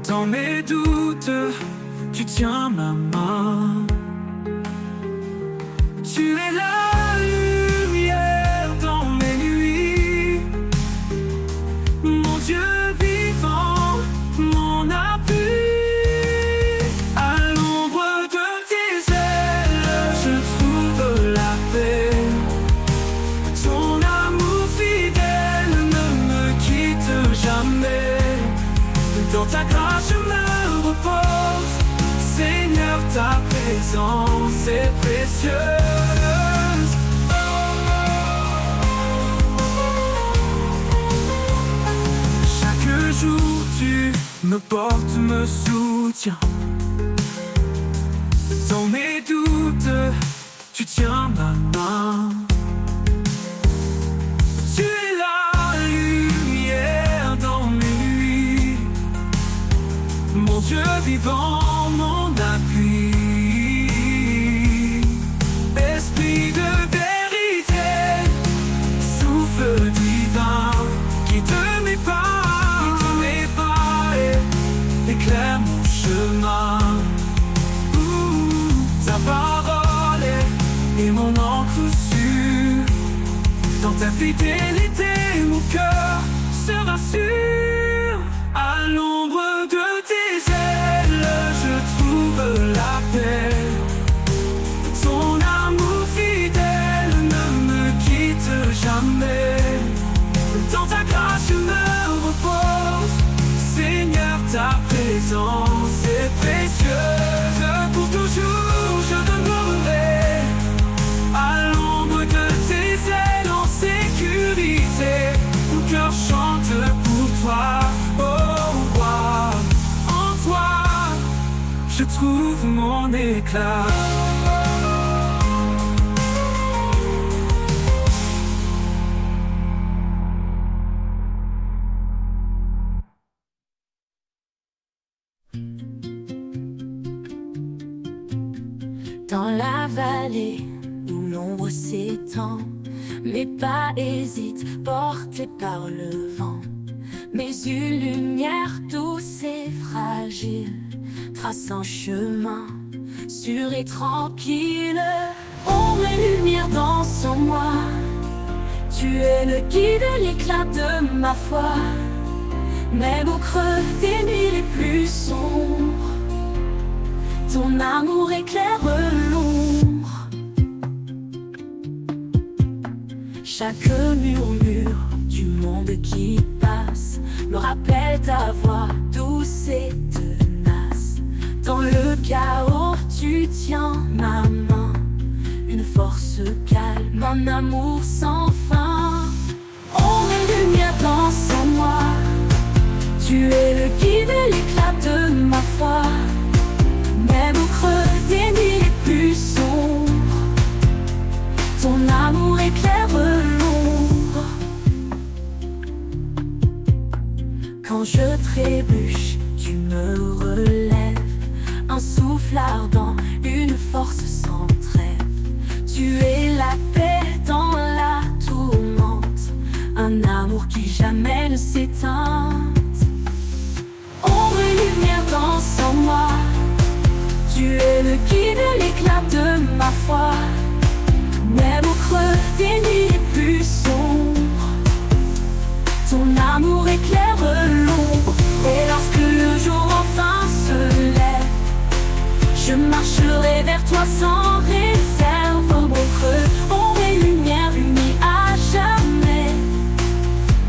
Dans mes doutes, tu tiens ma main. Tu es la lumière dans mes nuits, mon Dieu vivant, mon appui. À l'ombre de tes ailes, présence est précieuse. Chaque jour tu me portes, me soutiens. Dans mes doutes, tu tiens ma main. Tu es la lumière dans mes nuits, mon Dieu vivant, mon appui. Esprit de vérité, souffle divin, guide mes pas, et éclaire mon chemin. Ta parole est mon encre sûre. Dans ta fidélité, mon cœur se rassure. À l'ombre de tes ailes, je trouve la paix. Ton amour fidèle ne me quitte jamais. Dans ta grâce je me repose. Seigneur, ta présence est précieuse. Pour toujours je demeurerai à l'ombre de tes ailes en sécurité. Mon cœur chante pour toi, oh roi. En toi je trouve mon éclat. Dans la vallée où l'ombre s'étend, mes pas hésitent, portés par le vent. Mais une lumière douce et fragile trace un chemin sûr et tranquille. Ombre et lumière dansent en moi. Tu es le guide, l'éclat de ma foi. Même au creux des nuits les plus sombres, ton amour éclaire l'ombre. Chaque murmure du monde qui passe me rappelle ta voix douce et tenace. Dans le chaos, tu tiens ma main, une force calme, un amour sans fin. Ombre et lumière dansent en moi. Tu es le guide, l'éclat de ma foi. Même au creux des nuits les plus sombres, ton amour éclaire l'ombre. Quand je trébuche, tu me relèves. Un souffle ardent, une force sans trêve. Tu es la paix dans la tourmente, un amour qui jamais ne s'éteint. Ombre et lumière dansent en moi. Tu es le guide, l'éclat de ma foi. Même au creux des nuits les plus sombres, ton amour éclaire l'ombre. Et lorsque le jour enfin se lève, je marcherai vers toi sans réserve. Au bon creux, ombre et lumière unis à jamais.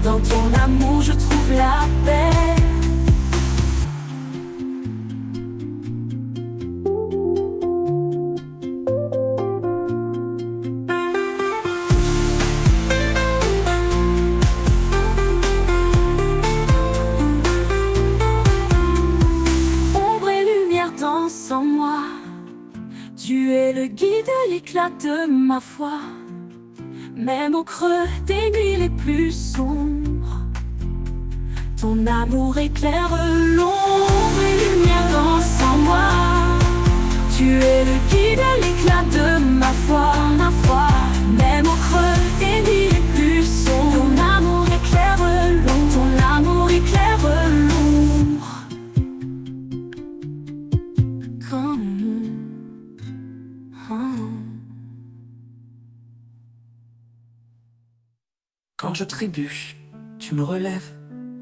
Dans ton amour je trouve la paix. Sans moi, tu es le guide, l'éclat de ma foi. Même au creux des nuits les plus sombres, ton amour éclaire l'ombre et lumière dansent en moi. Tu es le guide, l'éclat de ma foi, ma foi. Même au creux des nuits les plus sombres, ton amour éclaire l'ombre, ton amour éclaire l'ombre. Quand je trébuche, tu me relèves,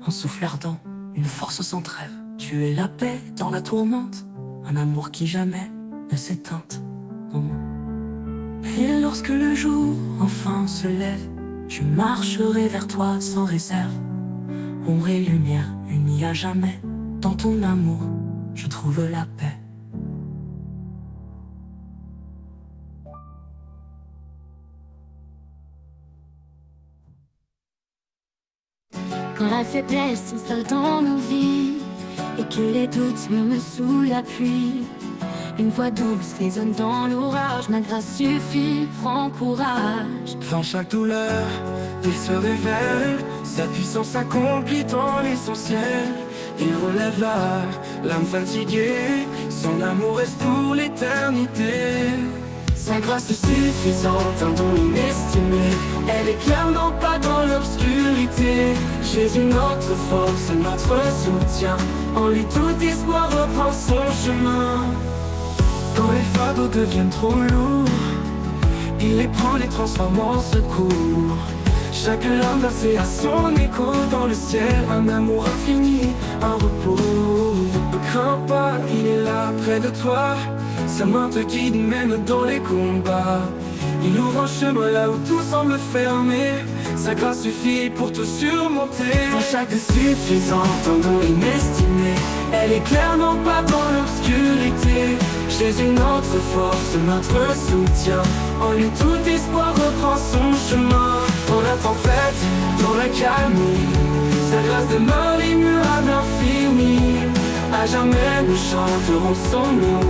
un souffle ardent, une force sans trêve. Tu es la paix dans la tourmente, un amour qui jamais ne s'éteint. Et lorsque le jour enfin se lève, je marcherai vers toi sans réserve. Ombre et lumière unis à jamais, dans ton amour je trouve la paix. Quand la faiblesse s'installe dans nos vies et que les doutes me sous la pluie, une voix douce résonne dans l'orage. Ma grâce suffit, prends courage. Dans chaque douleur, il se révèle. Sa puissance accomplit dans l'essentiel. Il relève l'âme fatiguée. Son amour reste pour l'éternité. Sa grâce est suffisante, un don inestimé. Elle éclaire non pas dans l'obscurité. Jésus notre force, notre soutien. En lui tout espoir reprend son chemin. Quand les fardeaux deviennent trop lourds, il les prend, les transforme en secours. Chaque larme versée a son écho dans le ciel. Un amour infini, un repos. Ne crains pas, il est là près de toi. Sa main te guide même dans les combats. Il ouvre un chemin là où tout semble fermé. Sa grâce suffit pour tout surmonter. Dans chaque suffisante, un don inestimé. Elle éclaire non pas dans l'obscurité. Jésus notre force, notre soutien. En lui tout espoir reprend son chemin. Dans la tempête, dans la calmie, sa grâce demeure immuable, infinie. À jamais nous chanterons son nom.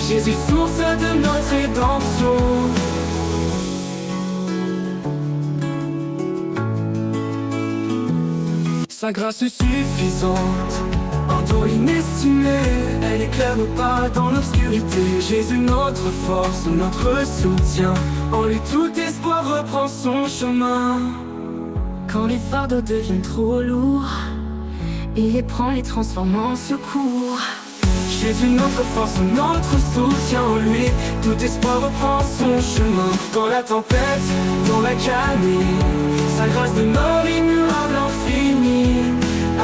Jésus source de notre rédemption. Sa grâce est suffisante, un don inestimé. Elle éclaire nos pas dans l'obscurité. Jésus notre force, notre soutien. En lui tout espoir reprend son chemin. Quand les fardeaux deviennent trop lourds, il les prend, les transforme en secours. Jésus notre force, notre soutien. En lui tout espoir reprend son chemin. Dans la tempête, dans la calmie, sa grâce demeure immuable, infinie.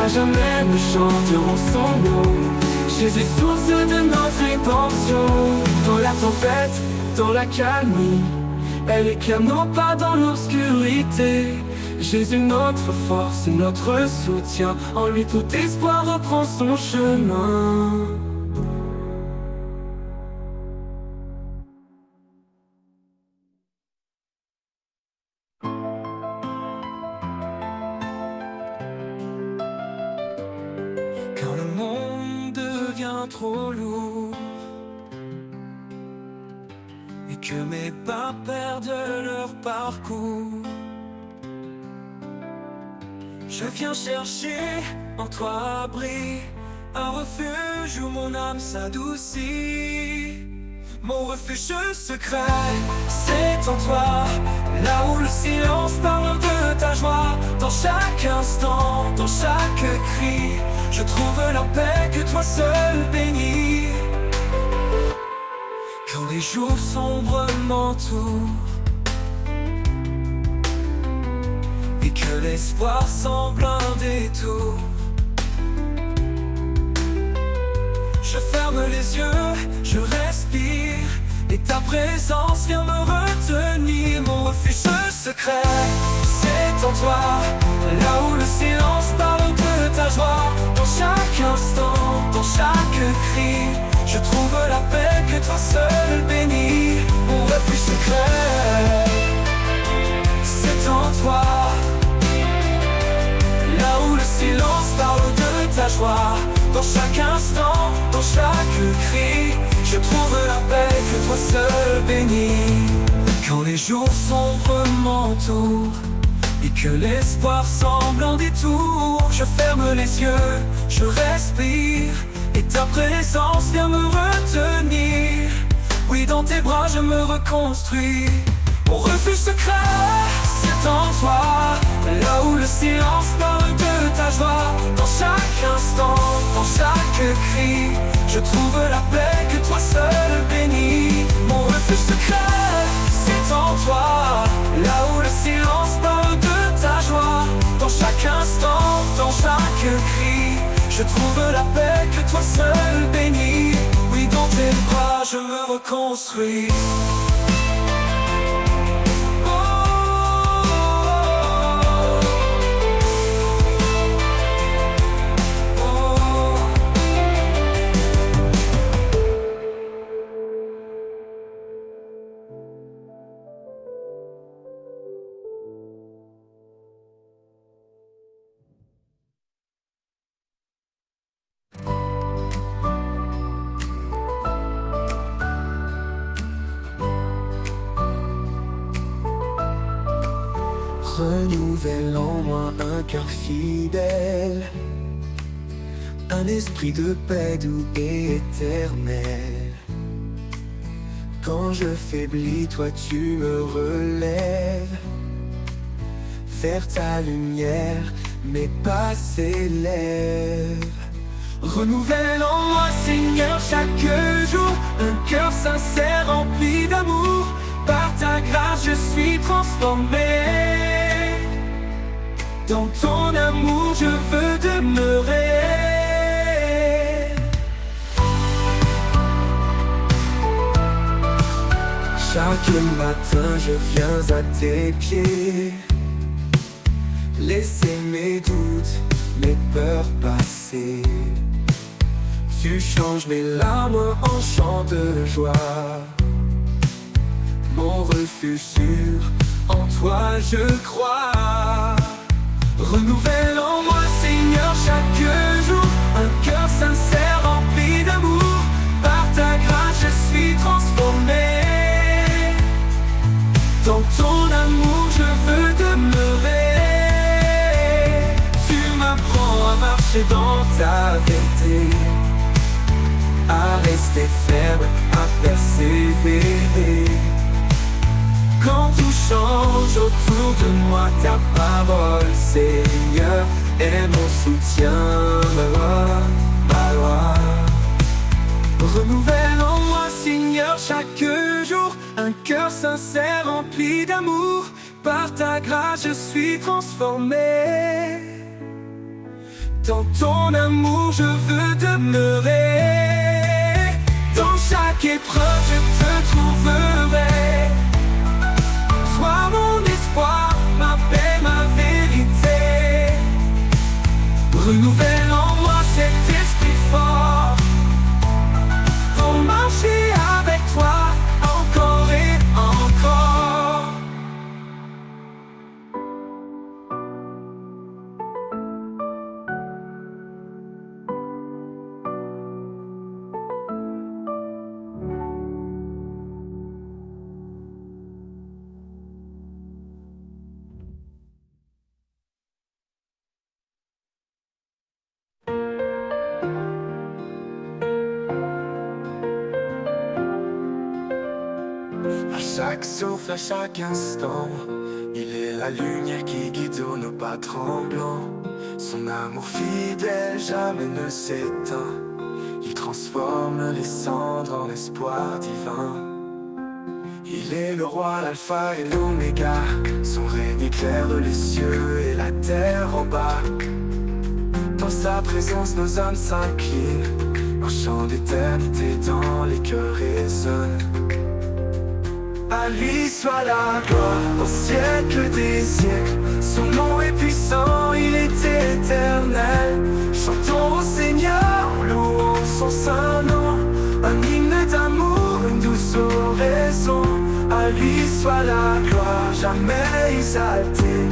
À jamais nous chanterons son nom. Jésus source de notre rédemption. Dans la tempête, dans la calmie, elle éclaire non pas dans l'obscurité. Jésus notre force, notre soutien. En lui tout espoir reprend son chemin. Quand le monde devient trop lourd et que mes pas perdent leur parcours, je viens chercher en toi abri, un refuge où mon âme s'adoucit. Mon refuge secret, c'est en toi, là où le silence parle de ta joie. Dans chaque instant, dans chaque cri, je trouve la paix que toi seul bénis. Quand les jours sombres m'entourent et que l'espoir semble un détour, je ferme les yeux, je respire, et ta présence vient me retenir. Mon refuge secret, c'est en toi, là où le silence parle de ta joie. Dans chaque instant, dans chaque cri, je trouve la paix que toi seul bénis. Mon refuge secret, c'est en toi, là où le silence parle de ta joie. Dans chaque instant, dans chaque cri, je trouve la paix que toi seul bénis. Quand les jours sombres m'entourent et que l'espoir semble un détour, je ferme les yeux, je respire, et ta présence vient me retenir. Oui, dans tes bras je me reconstruis. Mon refuge secret, c'est en toi, là où le silence parle de ta joie. Dans chaque instant, dans chaque cri, je trouve la paix que toi seul bénis. Mon refuge secret, c'est en toi, là où le silence parle de ta joie. Dans chaque instant, dans chaque cri, je trouve la paix que toi seul bénis. Oui, dans tes bras je me reconstruis. Renouvelle en moi un cœur fidèle, un esprit de paix doux et éternel. Quand je faiblis, toi tu me relèves. Vers ta lumière, mes pas s'élèvent. Renouvelle en moi, Seigneur, chaque jour un cœur sincère rempli d'amour. Par ta grâce, je suis transformé. Dans ton amour, je veux demeurer. Chaque matin, je viens à tes pieds. Laisser mes doutes, mes peurs passer. Tu changes mes larmes en chants de joie. Mon refuge sûr, en toi je crois. Renouvelle en moi, Seigneur, chaque jour un cœur sincère rempli d'amour. Par ta grâce, je suis transformé. Dans ton amour, je veux demeurer. À marcher dans ta vérité, à rester ferme, à persévérer. Quand tout change autour de moi, ta parole, Seigneur, est mon soutien, ma loi. Renouvelle en moi, Seigneur, chaque jour un cœur sincère rempli d'amour. Par ta grâce, je suis transformé. Dans ton amour, je veux demeurer. Dans chaque épreuve, je te trouverai. Sois mon espoir, ma paix, ma vérité. Renouvelle en moi cet esprit fort pour marcher avec toi encore et encore. À chaque souffle, à chaque instant, il est la lumière qui guide nos pas tremblants. Son amour fidèle jamais ne s'éteint. Il transforme les cendres en espoir divin. Il est le roi, l'alpha et l'oméga. Son règne éclaire les cieux et la terre en bas. Dans sa présence nos âmes s'inclinent. Un chant d'éternité dans les cœurs résonne. À lui soit la gloire au siècle des siècles. Son nom est puissant, il est éternel. Chantons au Seigneur, louons son saint nom. Un hymne d'amour, une douce oraison. À lui soit la gloire, jamais exaltée.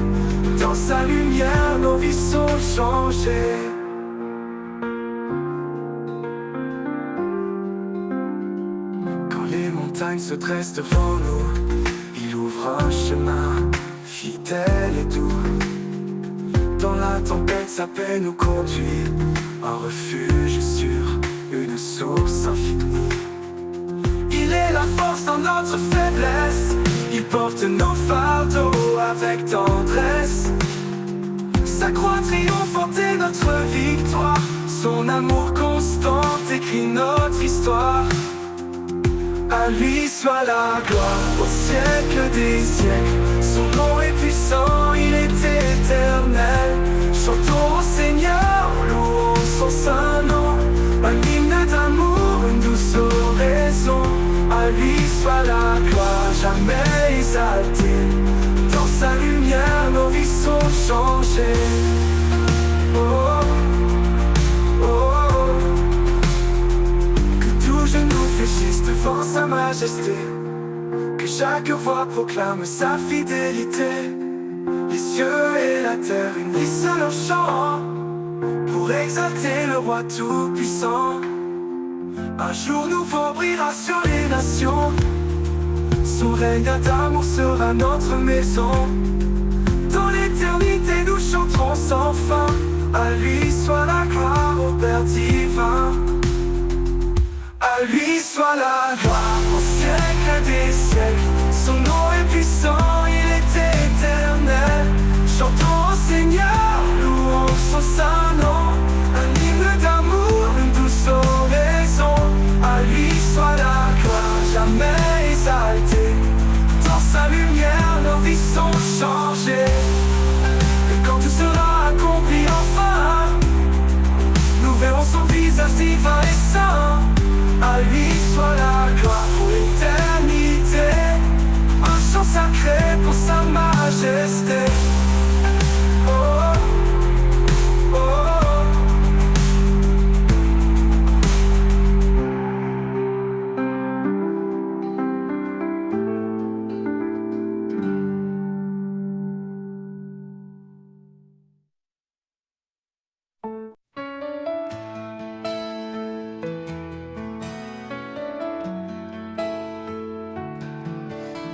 Dans sa lumière, nos vies sont changées. Les montagnes se dressent devant nous, il ouvre un chemin, fidèle et doux. Dans la tempête, sa paix nous conduit, un refuge sûr, une source infinie. Il est la force dans notre faiblesse, il porte nos fardeaux avec tendresse. Sa croix triomphante est notre victoire, son amour constant écrit notre histoire. À lui soit la gloire au siècle des siècles. Son nom est puissant, il est éternel. Chantons au Seigneur, louons son saint nom. Un hymne d'amour, une douce oraison. À lui soit la gloire, jamais exaltée. Dans sa lumière, nos vies sont changées. Oh, oh, oh. Que tout genou fléchisse devant sa majesté. Que chaque voix proclame sa fidélité. Les cieux et la terre unissent leur chant pour exalter le roi tout-puissant. Un jour nouveau brillera sur les nations. Son règne d'amour sera notre maison. Dans l'amour sans fin. À lui soit la gloire au Père divin. À lui soit la gloire au siècle des siècles. Son nom est puissant, il est éternel. Chantons au Seigneur, louons son saint nom. Un hymne d'amour, une douce oraison. À lui soit la gloire, jamais exaltée. Dans sa lumière, nos vies sont changées. Et quand tout sera accompli enfin, nous verrons son visage divin et saint. À lui soit la gloire pour l'éternité. Un chant sacré pour sa majesté. Oh, oh, oh.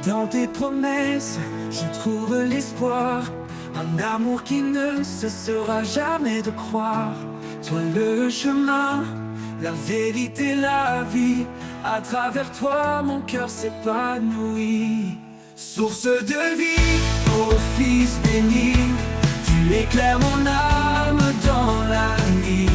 Dans tes promesses, je trouve l'espoir. Un amour qui ne cessera jamais de croire. Toi le chemin, la vérité, la vie. À travers toi, mon cœur s'épanouit. Source de vie, ô Fils béni. Tu éclaires mon âme dans la nuit.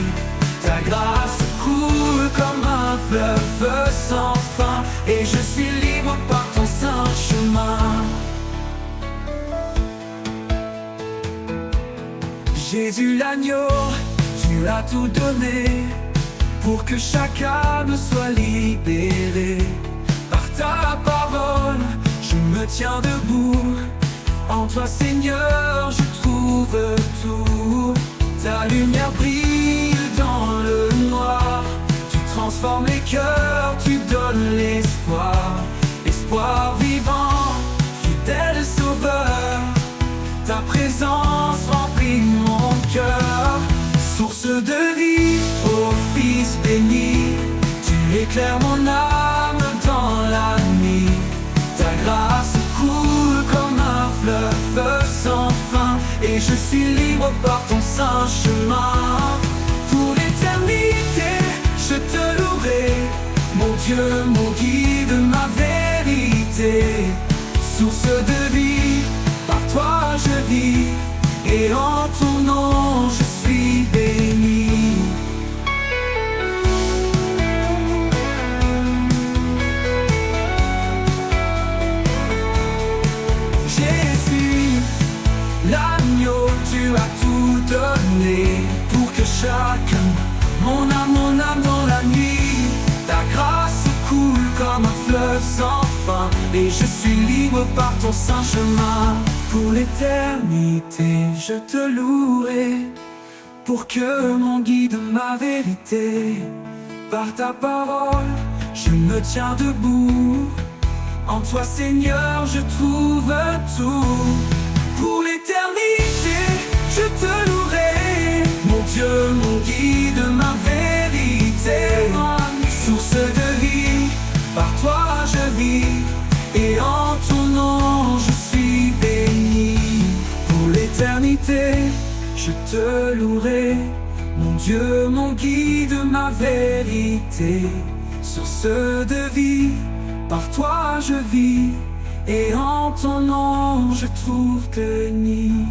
Ta grâce coule comme un fleuve sans fin. Et je suis libre par ton saint chemin. Jésus l'agneau, tu as tout donné pour que chaque âme soit libérée. Par ta parole, je me tiens debout. En toi Seigneur, je trouve tout. Ta lumière brille dans le noir. Tu transformes les cœurs, tu donnes l'espoir. Espoir vivant, fidèle sauveur. Ta présence remplit mon cœur. Source de vie, ô Fils béni. Tu éclaires mon âme dans la nuit. Ta grâce coule comme un fleuve sans fin. Et je suis libre par ton saint chemin. Pour l'éternité, je te louerai. Mon Dieu, mon guide, ma vérité. Source de vie, par toi je vis. Et en ton nom je suis béni. Jésus, l'agneau, tu as tout donné pour que chacun, mon âme dans la nuit. Ta grâce coule comme un fleuve sans fin. Et je suis libre par ton saint chemin. Pour l'éternité, je te louerai. Pour que mon guide, ma vérité. Par ta parole, je me tiens debout. En toi Seigneur, je trouve tout. Pour l'éternité, je te louerai. Mon Dieu, mon guide, ma vérité. Source de vie, par toi je vis. Et en ton nom je suis béni. Pour l'éternité, je te louerai. Mon Dieu, mon guide, ma vérité. Source de vie, par toi je vis. Et en ton nom je trouve que nid.